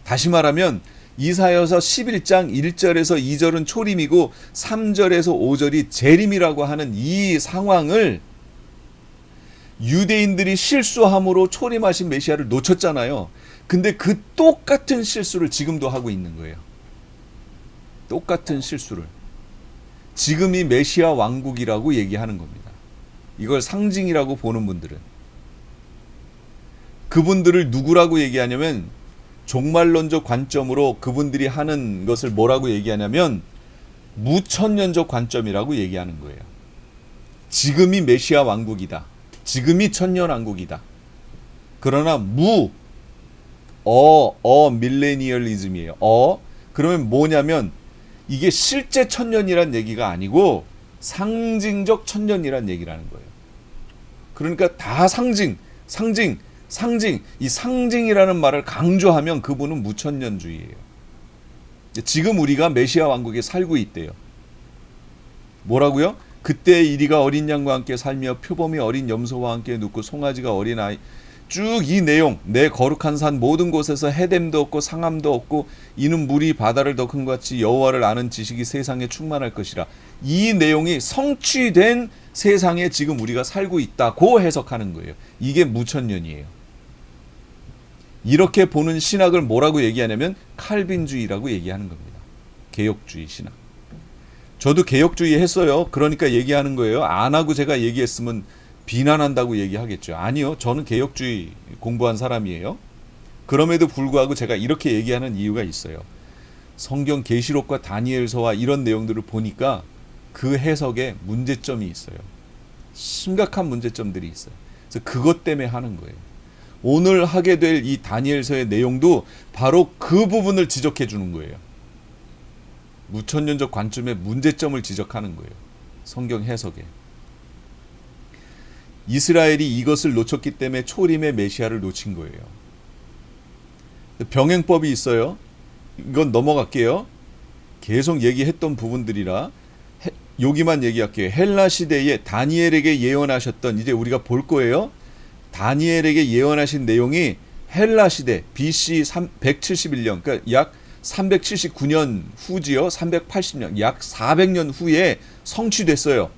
[SPEAKER 1] 다시 말하면 이사야서 11장 1절에서 2절은 초림이고 3절에서 5절이 재림이라고 하는 이 상황을 유대인들이 실수함으로 초림하신 메시아를 놓쳤잖아요. 근데 그 똑같은 실수를 지금도 하고 있는 거예요. 똑같은 실수를. 지금이 메시아 왕국이라고 얘기하는 겁니다. 이걸 상징이라고 보는 분들은. 그분들을 누구라고 얘기하냐면 종말론적 관점으로 그분들이 하는 것을 뭐라고 얘기하냐면 무천년적 관점이라고 얘기하는 거예요. 지금이 메시아 왕국이다. 지금이 천년왕국이다. 그러나 밀레니얼리즘이에요. 그러면 뭐냐면 이게 실제 천년이란 얘기가 아니고 상징적 천년이란 얘기라는 거예요. 그러니까 다 상징. 이 상징이라는 말을 강조하면 그분은 무천년주의예요. 지금 우리가 메시아 왕국에 살고 있대요. 뭐라고요? 그때 이리가 어린 양과 함께 살며 표범이 어린 염소와 함께 눕고 송아지가 어린 아이 쭉 이 내용, 내 거룩한 산 모든 곳에서 해됨도 없고 상함도 없고 이는 물이 바다를 더 큰 것 같이 여호와를 아는 지식이 세상에 충만할 것이라. 이 내용이 성취된 세상에 지금 우리가 살고 있다고 해석하는 거예요. 이게 무천년이에요. 이렇게 보는 신학을 뭐라고 얘기하냐면 칼빈주의라고 얘기하는 겁니다. 개혁주의 신학. 저도 개혁주의 했어요. 그러니까 얘기하는 거예요. 안 하고 제가 얘기했으면 비난한다고 얘기하겠죠. 아니요. 저는 개혁주의 공부한 사람이에요. 그럼에도 불구하고 제가 이렇게 얘기하는 이유가 있어요. 성경 계시록과 다니엘서와 이런 내용들을 보니까 그 해석에 문제점이 있어요. 심각한 문제점들이 있어요. 그래서 그것 때문에 하는 거예요. 오늘 하게 될 이 다니엘서의 내용도 바로 그 부분을 지적해 주는 거예요. 무천년적 관점의 문제점을 지적하는 거예요. 성경 해석에. 이스라엘이 이것을 놓쳤기 때문에 초림의 메시아를 놓친 거예요. 병행법이 있어요. 이건 넘어갈게요. 계속 얘기했던 부분들이라 여기만 얘기할게요. 헬라 시대에 다니엘에게 예언하셨던, 이제 우리가 볼 거예요. 다니엘에게 예언하신 내용이 헬라 시대 BC 171년, 그러니까 약 379년 후지요. 380년, 약 400년 후에 성취됐어요.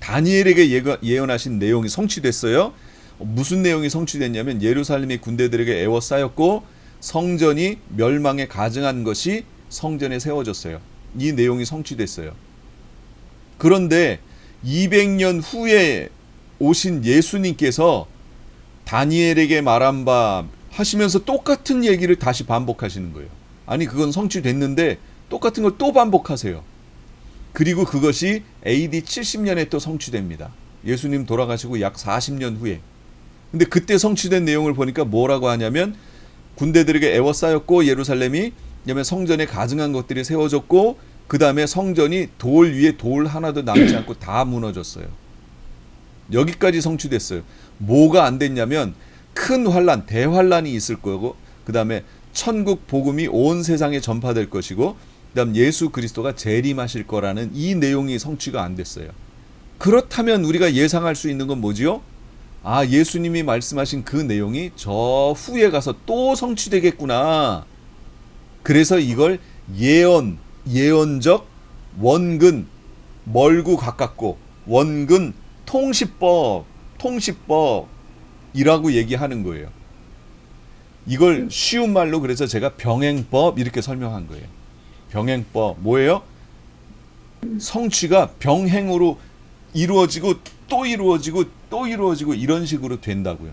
[SPEAKER 1] 다니엘에게 예언하신 내용이 성취됐어요. 무슨 내용이 성취됐냐면 예루살렘이 군대들에게 에워싸였고 성전이 멸망에 가증한 것이 성전에 세워졌어요. 이 내용이 성취됐어요. 그런데 200년 후에 오신 예수님께서 다니엘에게 말한 바 하시면서 똑같은 얘기를 다시 반복하시는 거예요. 아니 그건 성취됐는데 똑같은 걸 또 반복하세요. 그리고 그것이 AD 70년에 또 성취됩니다. 예수님 돌아가시고 약 40년 후에. 근데 그때 성취된 내용을 보니까 뭐라고 하냐면 군대들에게 에워싸였고 예루살렘이, 그다음에 성전에 가증한 것들이 세워졌고 그 다음에 성전이 돌 위에 돌 하나도 남지 않고 다 무너졌어요. 여기까지 성취됐어요. 뭐가 안 됐냐면 큰 환란, 대환란이 있을 거고 그 다음에 천국 복음이 온 세상에 전파될 것이고 그 다음 예수 그리스도가 재림하실 거라는 이 내용이 성취가 안 됐어요. 그렇다면 우리가 예상할 수 있는 건 뭐지요? 아, 예수님이 말씀하신 그 내용이 저 후에 가서 또 성취되겠구나. 그래서 이걸 예언적 원근, 멀고 가깝고 원근 통시법이라고 얘기하는 거예요. 이걸 쉬운 말로 그래서 제가 병행법 이렇게 설명한 거예요. 병행법 뭐예요? 성취가 병행으로 이루어지고 또 이루어지고 또 이루어지고 이런 식으로 된다고요.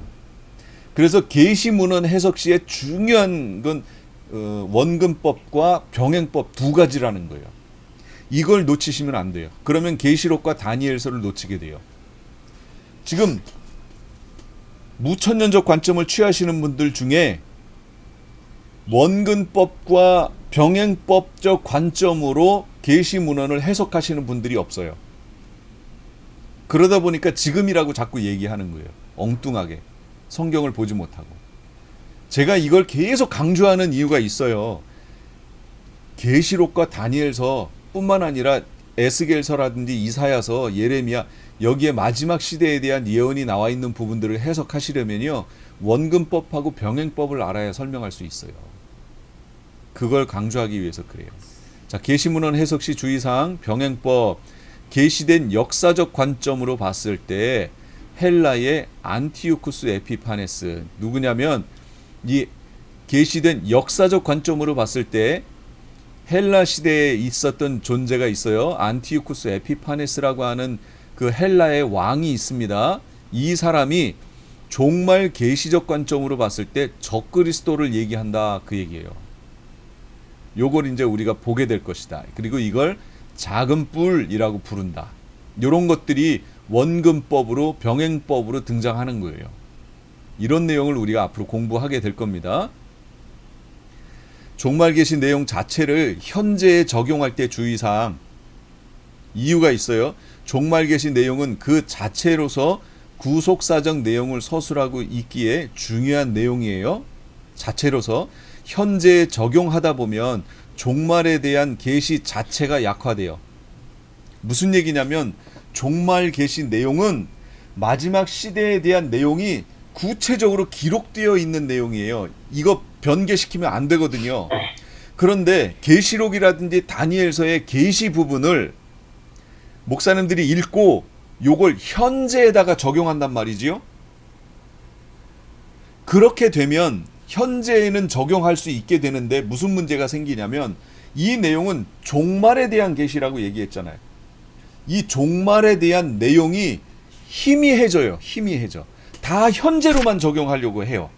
[SPEAKER 1] 그래서 계시문헌 해석 시에 중요한 건 원근법과 병행법 두 가지라는 거예요. 이걸 놓치시면 안 돼요. 그러면 계시록과 다니엘서를 놓치게 돼요. 지금 무천년적 관점을 취하시는 분들 중에 원근법과 병행법적 관점으로 계시문헌을 해석하시는 분들이 없어요. 그러다 보니까 지금이라고 자꾸 얘기하는 거예요. 엉뚱하게. 성경을 보지 못하고. 제가 이걸 계속 강조하는 이유가 있어요. 계시록과 다니엘서 뿐만 아니라 에스겔서라든지 이사야서, 예레미야, 여기에 마지막 시대에 대한 예언이 나와 있는 부분들을 해석하시려면요, 원근법하고 병행법을 알아야 설명할 수 있어요. 그걸 강조하기 위해서 그래요. 자, 계시문헌 해석 시 주의사항, 병행법. 계시된 역사적 관점으로 봤을 때 헬라의 안티오쿠스 에피파네스, 누구냐면 이 계시된 역사적 관점으로 봤을 때 헬라 시대에 있었던 존재가 있어요. 안티오쿠스 에피파네스라고 하는 그 헬라의 왕이 있습니다. 이 사람이 종말 계시적 관점으로 봤을 때 적그리스도를 얘기한다, 그 얘기예요. 요걸 이제 우리가 보게 될 것이다. 그리고 이걸 작은 뿔이라고 부른다. 이런 것들이 원근법으로 병행법으로 등장하는 거예요. 이런 내용을 우리가 앞으로 공부하게 될 겁니다. 종말 계시 내용 자체를 현재에 적용할 때 주의사항, 이유가 있어요. 종말 계시 내용은 그 자체로서 구속사적 내용을 서술하고 있기에 중요한 내용이에요. 자체로서 현재에 적용하다 보면 종말에 대한 계시 자체가 약화돼요. 무슨 얘기냐면 종말 계시 내용은 마지막 시대에 대한 내용이 구체적으로 기록되어 있는 내용이에요. 이거 변개시키면 안 되거든요. 그런데 계시록이라든지 다니엘서의 계시 부분을 목사님들이 읽고 요걸 현재에다가 적용한단 말이지요. 그렇게 되면 현재에는 적용할 수 있게 되는데 무슨 문제가 생기냐면 이 내용은 종말에 대한 계시라고 얘기했잖아요. 이 종말에 대한 내용이 희미해져요. 희미해져. 다 현재로만 적용하려고 해요.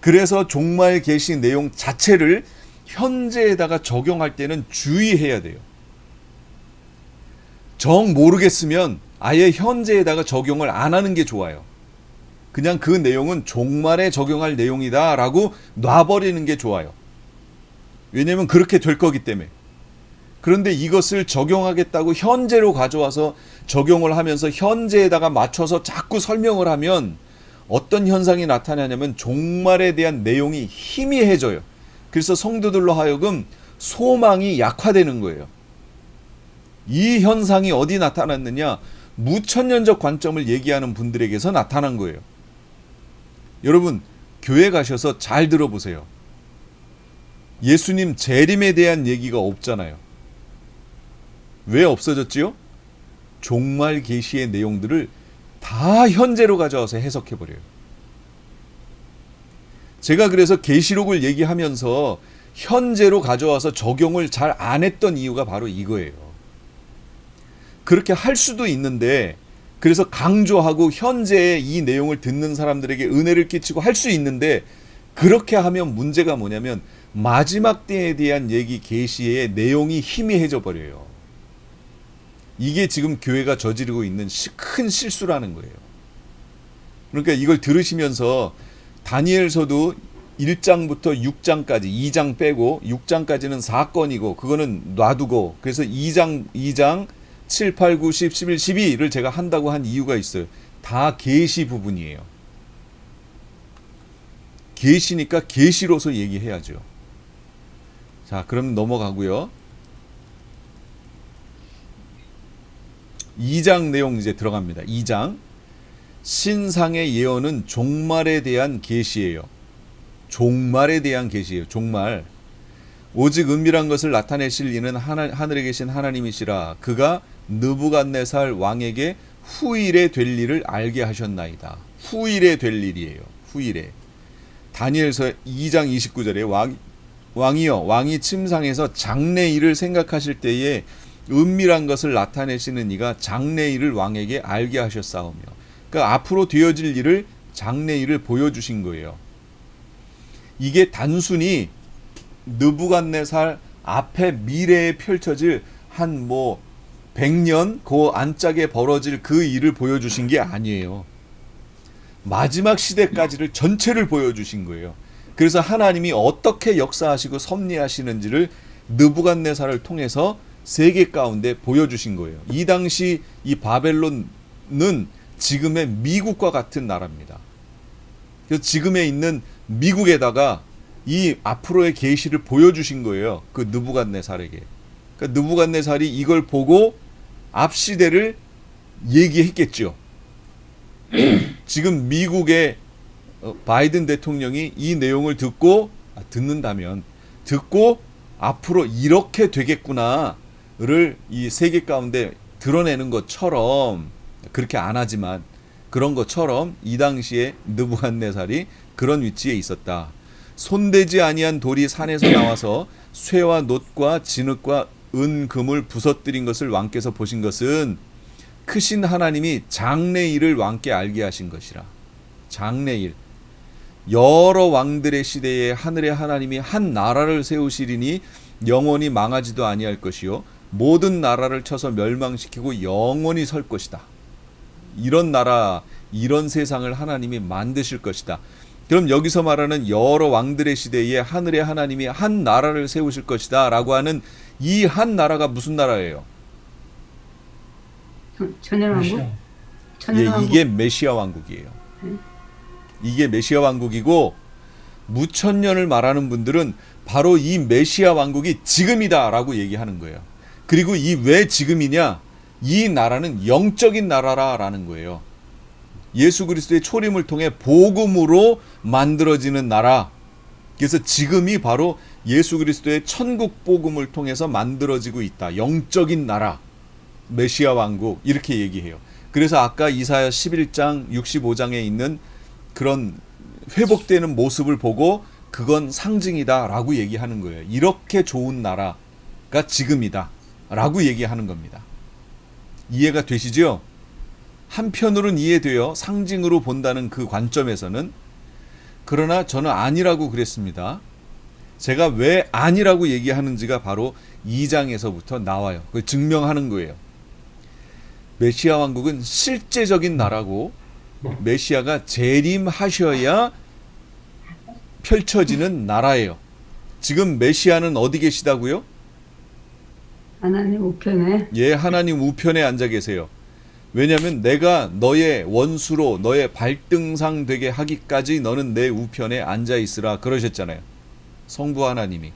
[SPEAKER 1] 그래서 종말 계시 내용 자체를 현재에다가 적용할 때는 주의해야 돼요. 정 모르겠으면 아예 현재에다가 적용을 안 하는 게 좋아요. 그냥 그 내용은 종말에 적용할 내용이다라고 놔버리는 게 좋아요. 왜냐면 그렇게 될 거기 때문에. 그런데 이것을 적용하겠다고 현재로 가져와서 적용을 하면서 현재에다가 맞춰서 자꾸 설명을 하면 어떤 현상이 나타나냐면 종말에 대한 내용이 희미해져요. 그래서 성도들로 하여금 소망이 약화되는 거예요. 이 현상이 어디 나타났느냐? 무천년적 관점을 얘기하는 분들에게서 나타난 거예요. 여러분, 교회 가셔서 잘 들어보세요. 예수님 재림에 대한 얘기가 없잖아요. 왜 없어졌지요? 종말 계시의 내용들을 다 현재로 가져와서 해석해 버려요. 제가 그래서 계시록을 얘기하면서 현재로 가져와서 적용을 잘 안 했던 이유가 바로 이거예요. 그렇게 할 수도 있는데, 그래서 강조하고 현재의 이 내용을 듣는 사람들에게 은혜를 끼치고 할 수 있는데, 그렇게 하면 문제가 뭐냐면 마지막 때에 대한 얘기 계시의 내용이 희미해져 버려요. 이게 지금 교회가 저지르고 있는 큰 실수라는 거예요. 그러니까 이걸 들으시면서 다니엘서도 1장부터 6장까지 2장 빼고 6장까지는 사건이고 그거는 놔두고, 그래서 2장 7, 8, 9, 10, 11, 12를 제가 한다고 한 이유가 있어요. 다 계시 부분이에요. 계시니까 계시로서 얘기해야죠. 자, 그럼 넘어가고요. 2장 내용 이제 들어갑니다. 2장. 신상의 예언은 종말에 대한 계시예요. 종말에 대한 계시예요. 종말. 오직 은밀한 것을 나타내실 이는 하늘에 계신 하나님이시라. 그가 느부갓네살 왕에게 후일에 될 일을 알게 하셨나이다. 후일에 될 일이에요. 후일에. 다니엘서 2장 29절에 왕이여, 왕이 침상에서 장래일을 생각하실 때에 은밀한 것을 나타내시는 이가 장래일을 왕에게 알게 하셨사오며, 그러니까 앞으로 되어질 일을 장래일을 보여주신 거예요. 이게 단순히 느부갓네살 앞에 미래에 펼쳐질 한 100년 그 안짝에 벌어질 그 일을 보여주신 게 아니에요. 마지막 시대까지를 전체를 보여주신 거예요. 그래서 하나님이 어떻게 역사하시고 섭리하시는지를 느부갓네살을 통해서 세계 가운데 보여주신 거예요. 이 당시 이 바벨론은 지금의 미국과 같은 나라입니다. 그래서 지금에 있는 미국에다가 이 앞으로의 계시를 보여주신 거예요. 그 느부갓네살에게. 그러니까 느부갓네살이 이걸 보고 앞 시대를 얘기했겠죠. 지금 미국의 바이든 대통령이 이 내용을 듣고 듣고 앞으로 이렇게 되겠구나를 이 세계 가운데 드러내는 것처럼, 그렇게 안 하지만 그런 것처럼 이 당시에 느부갓네살이 그런 위치에 있었다. 손대지 아니한 돌이 산에서 나와서 쇠와 놋과 진흙과 은, 금을 부서뜨린 것을 왕께서 보신 것은 크신 하나님이 장래일을 왕께 알게 하신 것이라. 장래일. 여러 왕들의 시대에 하늘의 하나님이 한 나라를 세우시리니 영원히 망하지도 아니할 것이요 모든 나라를 쳐서 멸망시키고 영원히 설 것이다. 이런 나라, 이런 세상을 하나님이 만드실 것이다. 그럼 여기서 말하는 여러 왕들의 시대에 하늘의 하나님이 한 나라를 세우실 것이다 라고 하는 이 한 나라가 무슨 나라예요?
[SPEAKER 2] 천연왕국?
[SPEAKER 1] 예, 이게 메시아 왕국이에요. 이게 메시아 왕국이고, 무천년을 말하는 분들은 바로 이 메시아 왕국이 지금이다 라고 얘기하는 거예요. 그리고 이 왜 지금이냐? 이 나라는 영적인 나라라는 거예요. 예수 그리스도의 초림을 통해 복음으로 만들어지는 나라. 그래서 지금이 바로 예수 그리스도의 천국 복음을 통해서 만들어지고 있다. 영적인 나라, 메시아 왕국 이렇게 얘기해요. 그래서 아까 이사야 11장 65장에 있는 그런 회복되는 모습을 보고 그건 상징이다 라고 얘기하는 거예요. 이렇게 좋은 나라가 지금이다 라고 얘기하는 겁니다. 이해가 되시죠? 한편으로는 이해돼요. 상징으로 본다는 그 관점에서는. 그러나 저는 아니라고 그랬습니다. 제가 왜 아니라고 얘기하는지가 바로 2장에서부터 나와요. 그걸 증명하는 거예요. 메시아 왕국은 실제적인 나라고 메시아가 재림하셔야 펼쳐지는 나라예요. 지금 메시아는 어디 계시다고요?
[SPEAKER 2] 하나님 우편에.
[SPEAKER 1] 예, 하나님 우편에 앉아 계세요. 왜냐하면 내가 너의 원수로 너의 발등상 되게 하기까지 너는 내 우편에 앉아 있으라 그러셨잖아요. 성부 하나님이.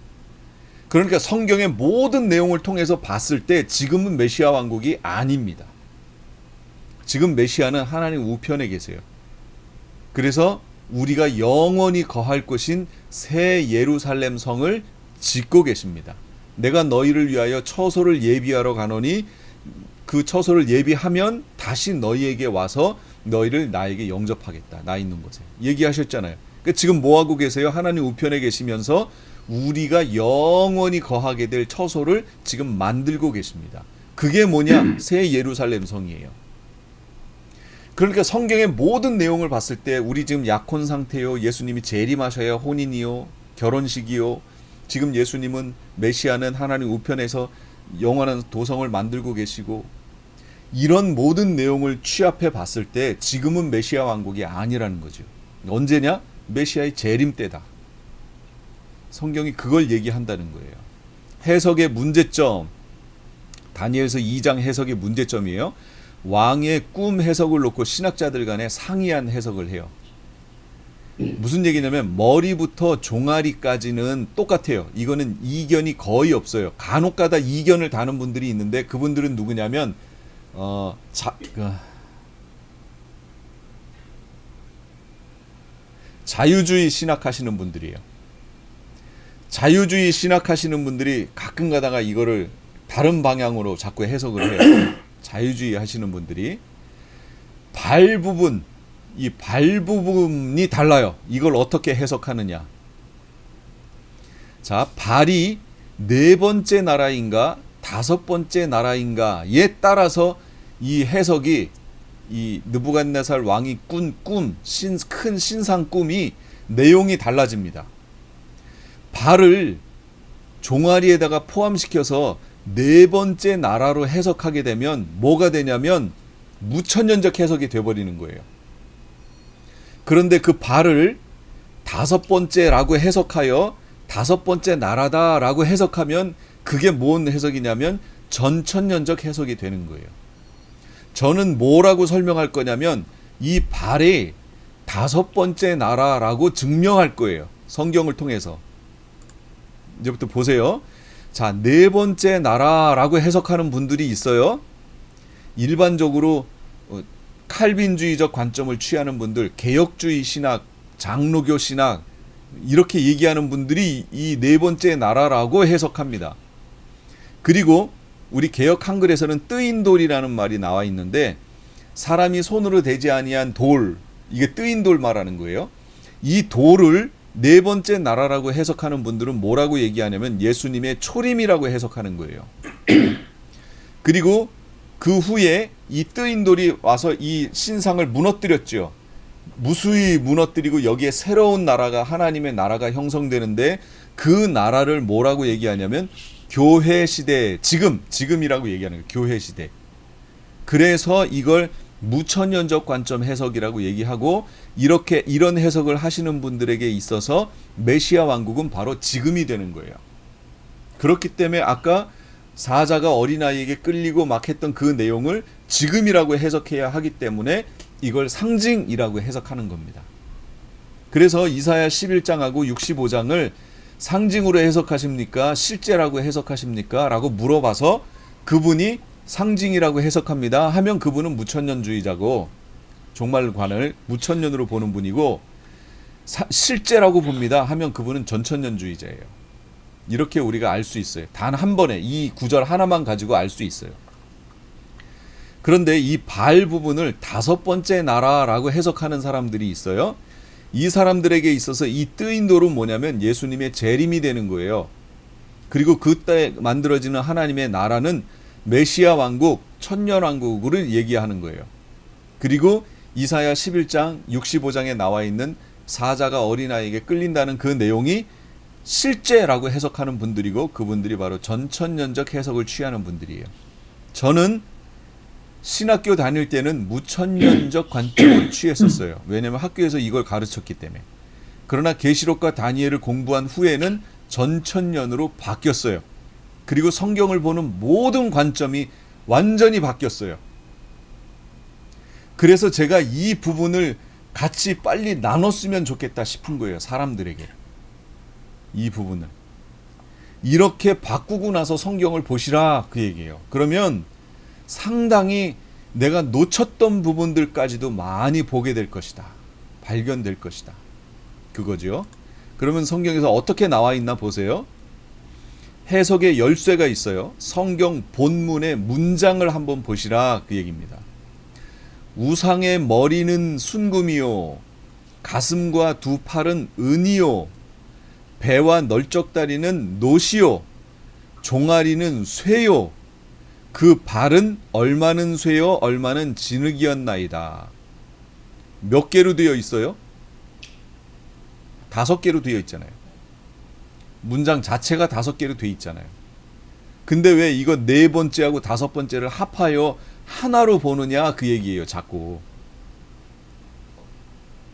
[SPEAKER 1] 그러니까 성경의 모든 내용을 통해서 봤을 때 지금은 메시아 왕국이 아닙니다. 지금 메시아는 하나님 우편에 계세요. 그래서 우리가 영원히 거할 곳인 새 예루살렘 성을 짓고 계십니다. 내가 너희를 위하여 처소를 예비하러 가노니 그 처소를 예비하면 다시 너희에게 와서 너희를 나에게 영접하겠다. 나 있는 곳에. 얘기하셨잖아요. 그러니까 지금 뭐하고 계세요? 하나님 우편에 계시면서 우리가 영원히 거하게 될 처소를 지금 만들고 계십니다. 그게 뭐냐? 새 예루살렘 성이에요. 그러니까 성경의 모든 내용을 봤을 때 우리 지금 약혼 상태요. 예수님이 재림하셔야 혼인이요. 결혼식이요. 지금 예수님은 메시아는 하나님 우편에서 영원한 도성을 만들고 계시고 이런 모든 내용을 취합해 봤을 때 지금은 메시아 왕국이 아니라는 거죠. 언제냐? 메시아의 재림 때다. 성경이 그걸 얘기한다는 거예요. 해석의 문제점. 다니엘서 2장 해석의 문제점이에요. 왕의 꿈 해석을 놓고 신학자들 간에 상이한 해석을 해요. 무슨 얘기냐면 머리부터 종아리까지는 똑같아요. 이거는 이견이 거의 없어요. 간혹가다 이견을 다는 분들이 있는데 그분들은 누구냐면 자유주의 신학하시는 분들이에요. 자유주의 신학하시는 분들이 가끔 가다가 이거를 다른 방향으로 자꾸 해석을 해요. 자유주의 하시는 분들이 발 부분, 이 발 부분이 달라요. 이걸 어떻게 해석하느냐. 자, 발이 네 번째 나라인가 다섯 번째 나라인가에 따라서 이 해석이 이 느부갓네살 왕이 꾼 꿈, 큰 신상 꿈이 내용이 달라집니다. 발을 종아리에다가 포함시켜서 네 번째 나라로 해석하게 되면 뭐가 되냐면 무천년적 해석이 돼버리는 거예요. 그런데 그 발을 다섯 번째라고 해석하여 다섯 번째 나라다라고 해석하면 그게 뭔 해석이냐면 전천년적 해석이 되는 거예요. 저는 뭐라고 설명할 거냐면 이 발이 다섯 번째 나라라고 증명할 거예요. 성경을 통해서. 이제부터 보세요. 자, 네 번째 나라라고 해석하는 분들이 있어요. 일반적으로 칼빈주의적 관점을 취하는 분들, 개혁주의 신학, 장로교 신학 이렇게 얘기하는 분들이 이 네 번째 나라라고 해석합니다. 그리고 우리 개혁 한글에서는 뜨인 돌이라는 말이 나와 있는데 사람이 손으로 대지 아니한 돌, 이게 뜨인 돌 말하는 거예요. 이 돌을 네 번째 나라라고 해석하는 분들은 뭐라고 얘기하냐면 예수님의 초림이라고 해석하는 거예요. 그리고 그 후에 이 뜨인 돌이 와서 이 신상을 무너뜨렸죠. 무수히 무너뜨리고 여기에 새로운 나라가 하나님의 나라가 형성되는데 그 나라를 뭐라고 얘기하냐면 교회 시대, 지금이라고 얘기하는 거예요. 교회 시대. 그래서 이걸 무천년적 관점 해석이라고 얘기하고 이런 해석을 하시는 분들에게 있어서 메시아 왕국은 바로 지금이 되는 거예요. 그렇기 때문에 아까 사자가 어린아이에게 끌리고 막 했던 그 내용을 지금이라고 해석해야 하기 때문에 이걸 상징이라고 해석하는 겁니다. 그래서 이사야 11장하고 65장을 상징으로 해석하십니까? 실제라고 해석하십니까? 라고 물어봐서 그분이 상징이라고 해석합니다 하면 그분은 무천년주의자고 종말관을 무천년으로 보는 분이고 실제라고 봅니다 하면 그분은 전천년주의자예요. 이렇게 우리가 알 수 있어요. 단 한 번에 이 구절 하나만 가지고 알 수 있어요. 그런데 이 발 부분을 다섯 번째 나라라고 해석하는 사람들이 있어요. 이 사람들에게 있어서 이 뜨인 돌은 뭐냐면 예수님의 재림이 되는 거예요. 그리고 그때 만들어지는 하나님의 나라는 메시아 왕국, 천년 왕국을 얘기하는 거예요. 그리고 이사야 11장, 65장에 나와 있는 사자가 어린아이에게 끌린다는 그 내용이 실제라고 해석하는 분들이고 그분들이 바로 전천년적 해석을 취하는 분들이에요. 저는 신학교 다닐 때는 무천년적 관점을 취했었어요. 왜냐하면 학교에서 이걸 가르쳤기 때문에. 그러나 계시록과 다니엘을 공부한 후에는 전천년으로 바뀌었어요. 그리고 성경을 보는 모든 관점이 완전히 바뀌었어요. 그래서 제가 이 부분을 같이 빨리 나눴으면 좋겠다 싶은 거예요. 사람들에게. 이 부분을. 이렇게 바꾸고 나서 성경을 보시라 그 얘기예요. 그러면 상당히 내가 놓쳤던 부분들까지도 많이 보게 될 것이다. 발견될 것이다. 그거죠. 그러면 성경에서 어떻게 나와 있나 보세요. 해석의 열쇠가 있어요. 성경 본문의 문장을 한번 보시라 그 얘기입니다. 우상의 머리는 순금이요 가슴과 두 팔은 은이요 배와 널쩍다리는 노시요 종아리는 쇠요 그 발은 얼마는 쇠요 얼마는 진흙이었나이다. 몇 개로 되어 있어요? 5개로 되어 있잖아요. 문장 자체가 5개로 되어 있잖아요. 근데 왜 이거 4번째하고 5번째를 합하여 하나로 보느냐 그 얘기예요. 자꾸.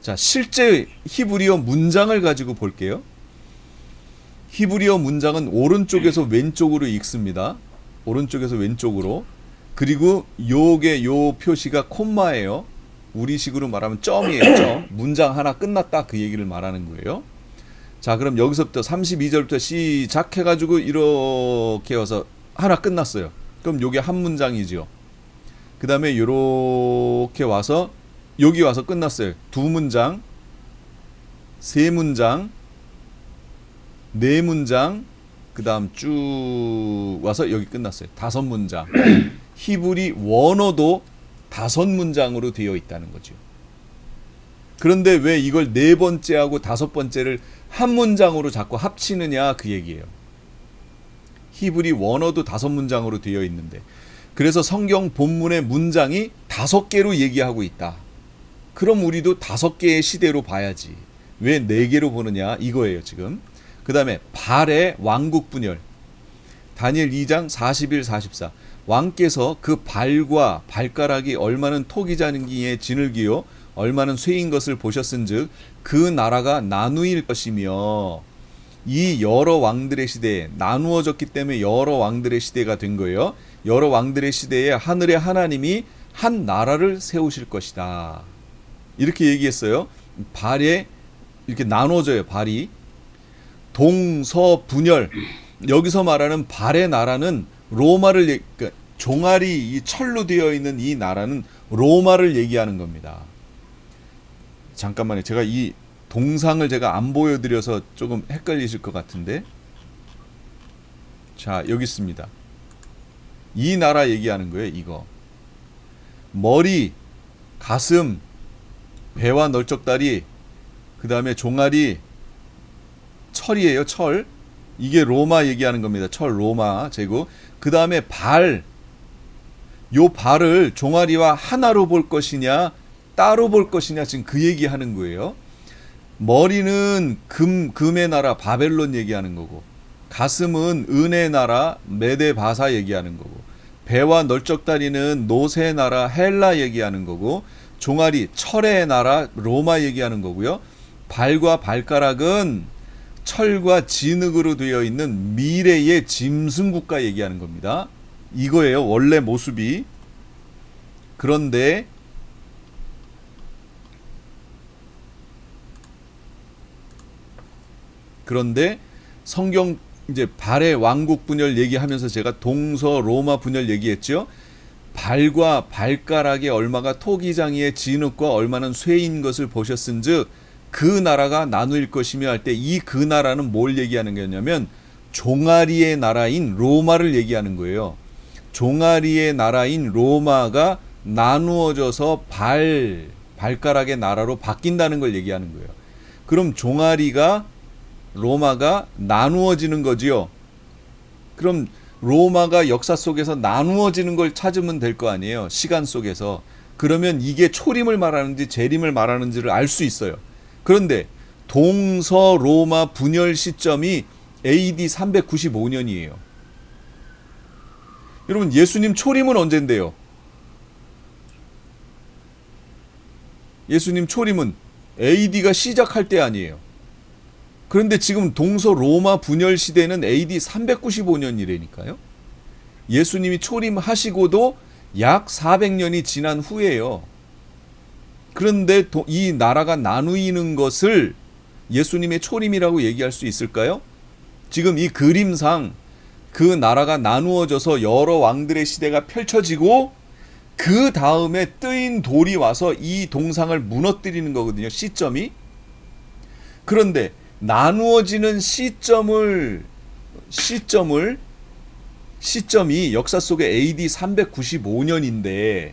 [SPEAKER 1] 자, 실제 히브리어 문장을 가지고 볼게요. 히브리어 문장은 오른쪽에서 왼쪽으로 읽습니다. 오른쪽에서 왼쪽으로. 그리고 요게 요 표시가 콤마예요. 우리식으로 말하면 점이에요. 점. 문장 하나 끝났다 그 얘기를 말하는 거예요. 자, 그럼 여기서부터 32절부터 시작해가지고 이렇게 와서 하나 끝났어요. 그럼 요게 한 문장이죠. 그 다음에 요렇게 와서 여기 와서 끝났어요. 2문장, 3문장, 4문장, 그 다음 쭉 와서 여기 끝났어요. 5문장. 히브리 원어도 5문장으로 되어 있다는 거죠. 그런데 왜 이걸 4번째하고 5번째를 한 문장으로 자꾸 합치느냐 그 얘기예요. 히브리 원어도 5문장으로 되어 있는데 그래서 성경 본문의 문장이 5개로 얘기하고 있다. 그럼 우리도 5개의 시대로 봐야지. 왜 4개로 보느냐 이거예요 지금. 그 다음에 발의 왕국 분열. 다니엘 2장 41, 44. 왕께서 그 발과 발가락이 얼마는 토기자기의 진흙이요 얼마는 쇠인 것을 보셨은즉 그 나라가 나누일 것이며 이 여러 왕들의 시대에 나누어졌기 때문에 여러 왕들의 시대가 된 거예요. 여러 왕들의 시대에 하늘의 하나님이 한 나라를 세우실 것이다. 이렇게 얘기했어요. 발에 이렇게 나눠져요. 발이 동서분열. 여기서 말하는 발의 나라는 로마를 그러니까 종아리 이 철로 되어 있는 이 나라는 로마를 얘기하는 겁니다. 잠깐만요. 제가 이 동상을 제가 안 보여드려서 조금 헷갈리실 것 같은데 자 여기 있습니다. 이 나라 얘기하는 거예요. 이거 머리, 가슴, 배와 널쩍다리, 그 다음에 종아리, 철이에요. 철. 이게 로마 얘기하는 겁니다. 철 로마 제국. 그 다음에 발. 요 발을 종아리와 하나로 볼 것이냐 따로 볼 것이냐 지금 그 얘기하는 거예요. 머리는 금의 나라 바벨론 얘기하는 거고 가슴은 은의 나라 메데바사 얘기하는 거고 배와 널쩍다리는 노새 나라 헬라 얘기하는 거고 종아리 철의 나라 로마 얘기하는 거고요. 발과 발가락은 철과 진흙으로 되어 있는 미래의 짐승국가 얘기하는 겁니다. 이거예요. 원래 모습이. 그런데 성경 이제 발의 왕국 분열 얘기하면서 제가 동서 로마 분열 얘기했죠. 발과 발가락에 얼마가 토기장이의 진흙과 얼마는 쇠인 것을 보셨은즉 그 나라가 나누일 것이며 할 때 이 그 나라는 뭘 얘기하는 거냐면 종아리의 나라인 로마를 얘기하는 거예요. 종아리의 나라인 로마가 나누어져서 발가락의 나라로 바뀐다는 걸 얘기하는 거예요. 그럼 종아리가 로마가 나누어지는 거지요. 그럼 로마가 역사 속에서 나누어지는 걸 찾으면 될 거 아니에요. 시간 속에서. 그러면 이게 초림을 말하는지 재림을 말하는지를 알 수 있어요. 그런데 동서 로마 분열 시점이 AD 395년이에요. 여러분 예수님 초림은 언젠데요? 예수님 초림은 AD가 시작할 때 아니에요. 그런데 지금 동서 로마 분열 시대는 AD 395년이라니까요. 예수님이 초림하시고도 약 400년이 지난 후에요. 그런데 이 나라가 나누이는 것을 예수님의 초림이라고 얘기할 수 있을까요? 지금 이 그림상 그 나라가 나누어져서 여러 왕들의 시대가 펼쳐지고 그 다음에 뜨인 돌이 와서 이 동상을 무너뜨리는 거거든요. 시점이. 그런데 나누어지는 시점이 역사 속에 AD 395년인데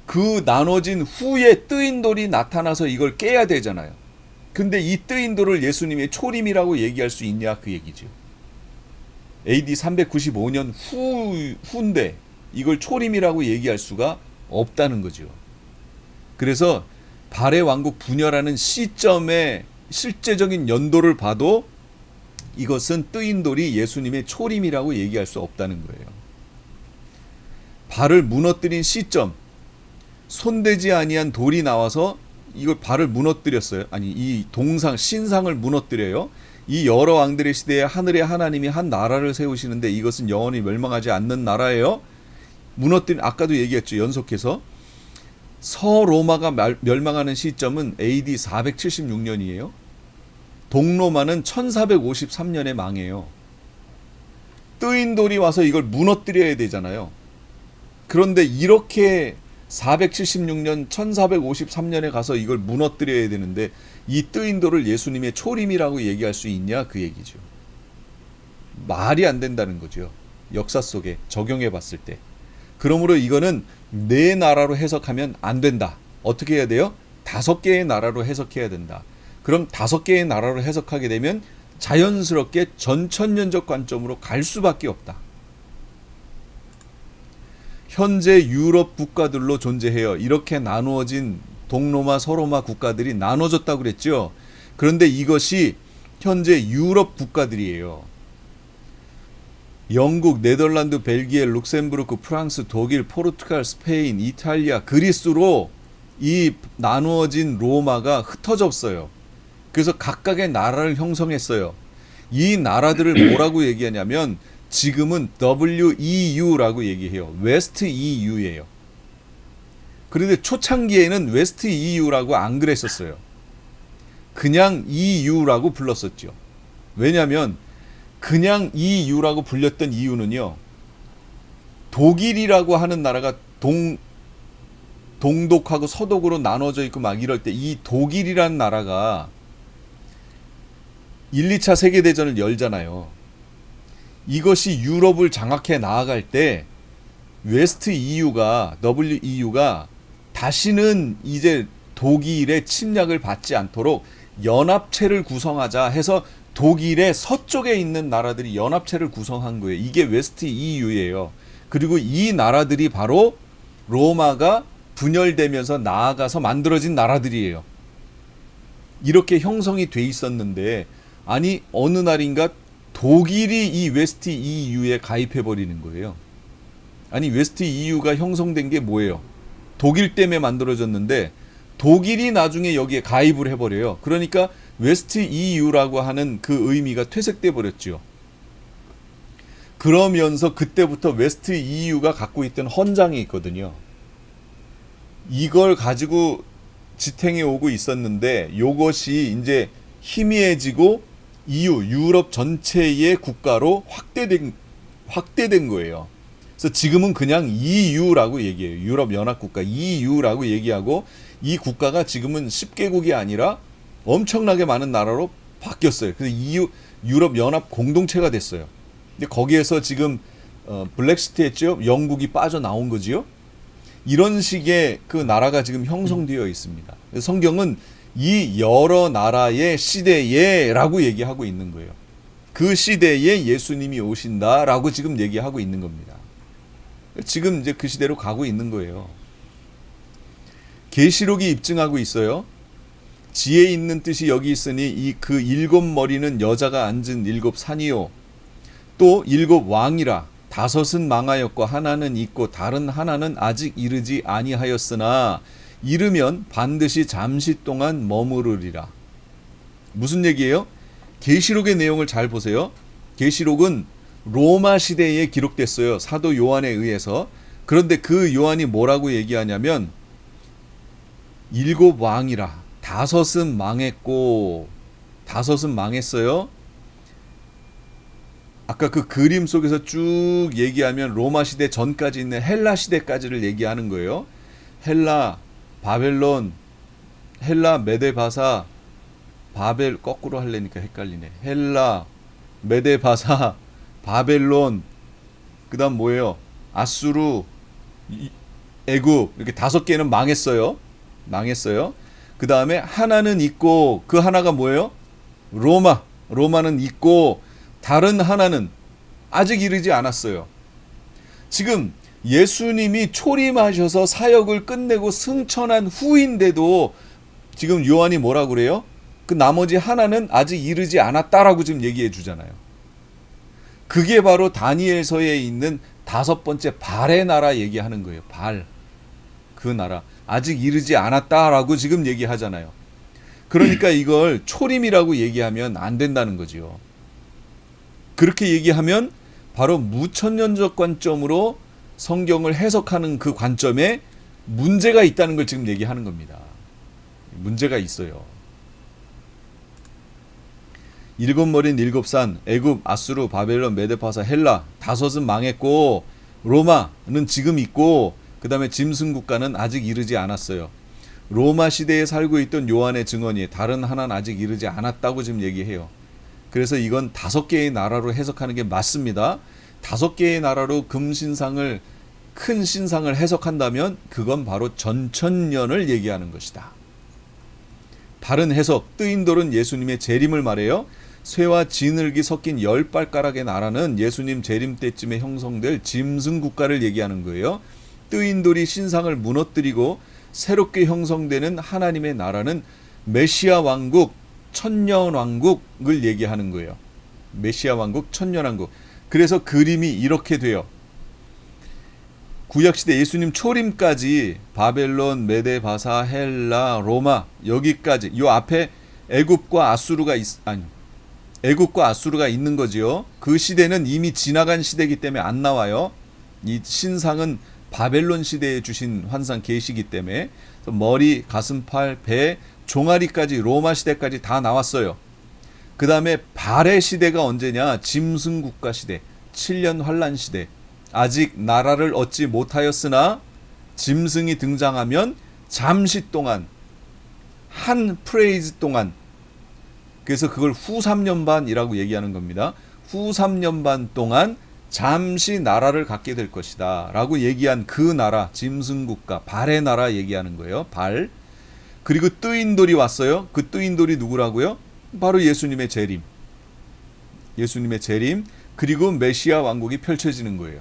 [SPEAKER 1] 그 나눠진 후에 뜨인 돌이 나타나서 이걸 깨야 되잖아요. 근데 이 뜨인 돌을 예수님의 초림이라고 얘기할 수 있냐 그 얘기죠. AD 395년 후인데 이걸 초림이라고 얘기할 수가 없다는 거죠. 그래서 발해 왕국 분열하는 시점의 실제적인 연도를 봐도 이것은 뜨인 돌이 예수님의 초림이라고 얘기할 수 없다는 거예요. 발을 무너뜨린 시점, 손대지 아니한 돌이 나와서 이걸 발을 무너뜨렸어요. 아니 이 동상 신상을 무너뜨려요. 이 여러 왕들의 시대에 하늘의 하나님이 한 나라를 세우시는데 이것은 영원히 멸망하지 않는 나라예요. 무너뜨린 아까도 얘기했죠. 연속해서 서로마가 멸망하는 시점은 AD 476년이에요. 동로마는 1453년에 망해요. 뜨인 돌이 와서 이걸 무너뜨려야 되잖아요. 그런데 이렇게 476년 1453년에 가서 이걸 무너뜨려야 되는데 이 뜨인 돌을 예수님의 초림이라고 얘기할 수 있냐 그 얘기죠. 말이 안 된다는 거죠. 역사 속에 적용해 봤을 때. 그러므로 이거는 네 나라로 해석하면 안 된다. 어떻게 해야 돼요? 5개의 나라로 해석해야 된다. 그럼 5개의 나라로 해석하게 되면 자연스럽게 전천년적 관점으로 갈 수밖에 없다. 현재 유럽 국가들로 존재해요. 이렇게 나누어진 동로마 서로마 국가들이 나눠졌다고 그랬죠. 그런데 이것이 현재 유럽 국가들이에요. 영국, 네덜란드, 벨기에, 룩셈부르크, 프랑스, 독일, 포르투갈, 스페인, 이탈리아, 그리스로 이 나누어진 로마가 흩어졌어요. 그래서 각각의 나라를 형성했어요. 이 나라들을 뭐라고 얘기하냐면 지금은 WEU라고 얘기해요. 웨스트 EU예요. 그런데 초창기에는 웨스트 EU라고 안 그랬었어요. 그냥 EU라고 불렀었죠. 왜냐하면 그냥 EU라고 불렸던 이유는요. 독일이라고 하는 나라가 동독하고 서독으로 나눠져 있고 막 이럴 때 이 독일이라는 나라가 1, 2차 세계대전을 열잖아요. 이것이 유럽을 장악해 나아갈 때 웨스트 EU가 WEU가 다시는 이제 독일의 침략을 받지 않도록 연합체를 구성하자 해서 독일의 서쪽에 있는 나라들이 연합체를 구성한 거예요. 이게 웨스트 EU예요. 그리고 이 나라들이 바로 로마가 분열되면서 나아가서 만들어진 나라들이에요. 이렇게 형성이 돼 있었는데 아니 어느 날인가 독일이 이 웨스트 EU에 가입해 버리는 거예요. 아니 웨스트 EU가 형성된 게 뭐예요? 독일 때문에 만들어졌는데 독일이 나중에 여기에 가입을 해버려요. 그러니까 웨스트 EU라고 하는 그 의미가 퇴색돼 버렸죠. 그러면서 그때부터 웨스트 EU가 갖고 있던 헌장이 있거든요. 이걸 가지고 지탱해 오고 있었는데 요것이 이제 희미해지고 EU, 유럽 전체의 국가로 확대된 거예요. 그래서 지금은 그냥 EU라고 얘기해요. 유럽 연합 국가 EU라고 얘기하고 이 국가가 지금은 10개국이 아니라 엄청나게 많은 나라로 바뀌었어요. 그래서 EU 유럽 연합 공동체가 됐어요. 근데 거기에서 지금 블랙시트 했죠. 영국이 빠져나온 거지요. 이런 식의 그 나라가 지금 형성되어 있습니다. 성경은 이 여러 나라의 시대에라고 얘기하고 있는 거예요. 그 시대에 예수님이 오신다라고 지금 얘기하고 있는 겁니다. 지금 이제 그 시대로 가고 있는 거예요. 계시록이 입증하고 있어요. 지혜 있는 뜻이 여기 있으니 이 그 일곱 머리는 여자가 앉은 일곱 산이요 또 일곱 왕이라 다섯은 망하였고 하나는 있고 다른 하나는 아직 이르지 아니하였으나 이르면 반드시 잠시 동안 머무르리라. 무슨 얘기예요? 계시록의 내용을 잘 보세요. 계시록은 로마 시대에 기록됐어요. 사도 요한에 의해서. 그런데 그 요한이 뭐라고 얘기하냐면 일곱 왕이라 다섯은 망했고 다섯은 망했어요. 아까 그 그림 속에서 쭉 얘기하면 로마 시대 전까지 있는 헬라 시대까지를 얘기하는 거예요. 헬라, 바벨론, 헬라, 메데바사, 바벨 거꾸로 하려니까 헷갈리네. 헬라, 메데바사, 바벨론, 그다음 뭐예요? 아수르, 애굽 이렇게 5개는 망했어요. 망했어요. 그 다음에 하나는 있고 그 하나가 뭐예요? 로마. 로마는 있고 다른 하나는 아직 이르지 않았어요. 지금 예수님이 초림하셔서 사역을 끝내고 승천한 후인데도 지금 요한이 뭐라고 그래요? 그 나머지 하나는 아직 이르지 않았다라고 지금 얘기해 주잖아요. 그게 바로 다니엘서에 있는 5번째 발의 나라 얘기하는 거예요. 발. 그 나라. 아직 이르지 않았다라고 지금 얘기하잖아요. 그러니까 이걸 초림이라고 얘기하면 안 된다는 거지요. 그렇게 얘기하면 바로 무천년적 관점으로 성경을 해석하는 그 관점에 문제가 있다는 걸 지금 얘기하는 겁니다. 문제가 있어요. 일곱 머린 일곱 산, 애굽, 아수르, 바벨론, 메데파사, 헬라 5은 망했고 로마는 지금 있고 그 다음에 짐승 국가는 아직 이르지 않았어요. 로마 시대에 살고 있던 요한의 증언이 다른 하나는 아직 이르지 않았다고 지금 얘기해요. 그래서 이건 5개의 나라로 해석하는 게 맞습니다. 5개의 나라로 금신상을 큰 신상을 해석한다면 그건 바로 전천년을 얘기하는 것이다. 다른 해석, 뜨인돌은 예수님의 재림을 말해요. 쇠와 진흙이 섞인 10발가락의 나라는 예수님 재림 때쯤에 형성될 짐승 국가를 얘기하는 거예요. 뜨인돌이 신상을 무너뜨리고 새롭게 형성되는 하나님의 나라는 메시아 왕국, 천년 왕국을 얘기하는 거예요. 메시아 왕국, 천년 왕국. 그래서 그림이 이렇게 돼요. 구약시대 예수님 초림까지 바벨론, 메데, 바사, 헬라, 로마 여기까지 요 앞에 애굽과 아수르가 애굽과 아수르가 있는 거지요. 그 시대는 이미 지나간 시대이기 때문에 안 나와요. 이 신상은 바벨론 시대에 주신 환상 계시기 때문에 머리, 가슴팔, 배, 종아리까지 로마 시대까지 다 나왔어요. 그 다음에 발의 시대가 언제냐? 짐승 국가 시대, 7년 환란 시대. 아직 나라를 얻지 못하였으나 짐승이 등장하면 잠시 동안 한 프레이즈 동안, 그래서 그걸 후 3년 반이라고 얘기하는 겁니다. 후 3년 반 동안 잠시 나라를 갖게 될 것이다 라고 얘기한 그 나라, 짐승국가, 발의 나라 얘기하는 거예요. 발. 그리고 뜨인돌이 왔어요. 그 뜨인돌이 누구라고요? 바로 예수님의 재림. 예수님의 재림. 그리고 메시아 왕국이 펼쳐지는 거예요.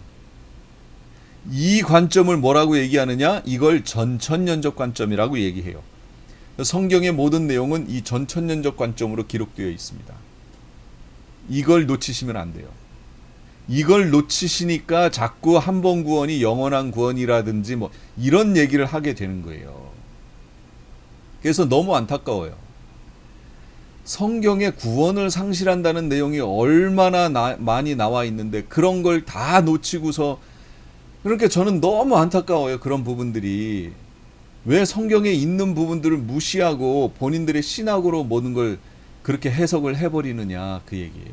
[SPEAKER 1] 이 관점을 뭐라고 얘기하느냐? 이걸 전천년적 관점이라고 얘기해요. 성경의 모든 내용은 이 전천년적 관점으로 기록되어 있습니다. 이걸 놓치시면 안 돼요. 이걸 놓치시니까 자꾸 한 번 구원이 영원한 구원이라든지 뭐 이런 얘기를 하게 되는 거예요. 그래서 너무 안타까워요. 성경에 구원을 상실한다는 내용이 얼마나 많이 나와 있는데 그런 걸 다 놓치고서, 그러니까 저는 너무 안타까워요. 그런 부분들이. 왜 성경에 있는 부분들을 무시하고 본인들의 신학으로 모든 걸 그렇게 해석을 해버리느냐, 그 얘기예요.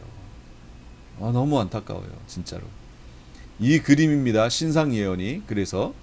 [SPEAKER 1] 너무 안타까워요, 진짜로. 이 그림입니다. 신상 예언이. 그래서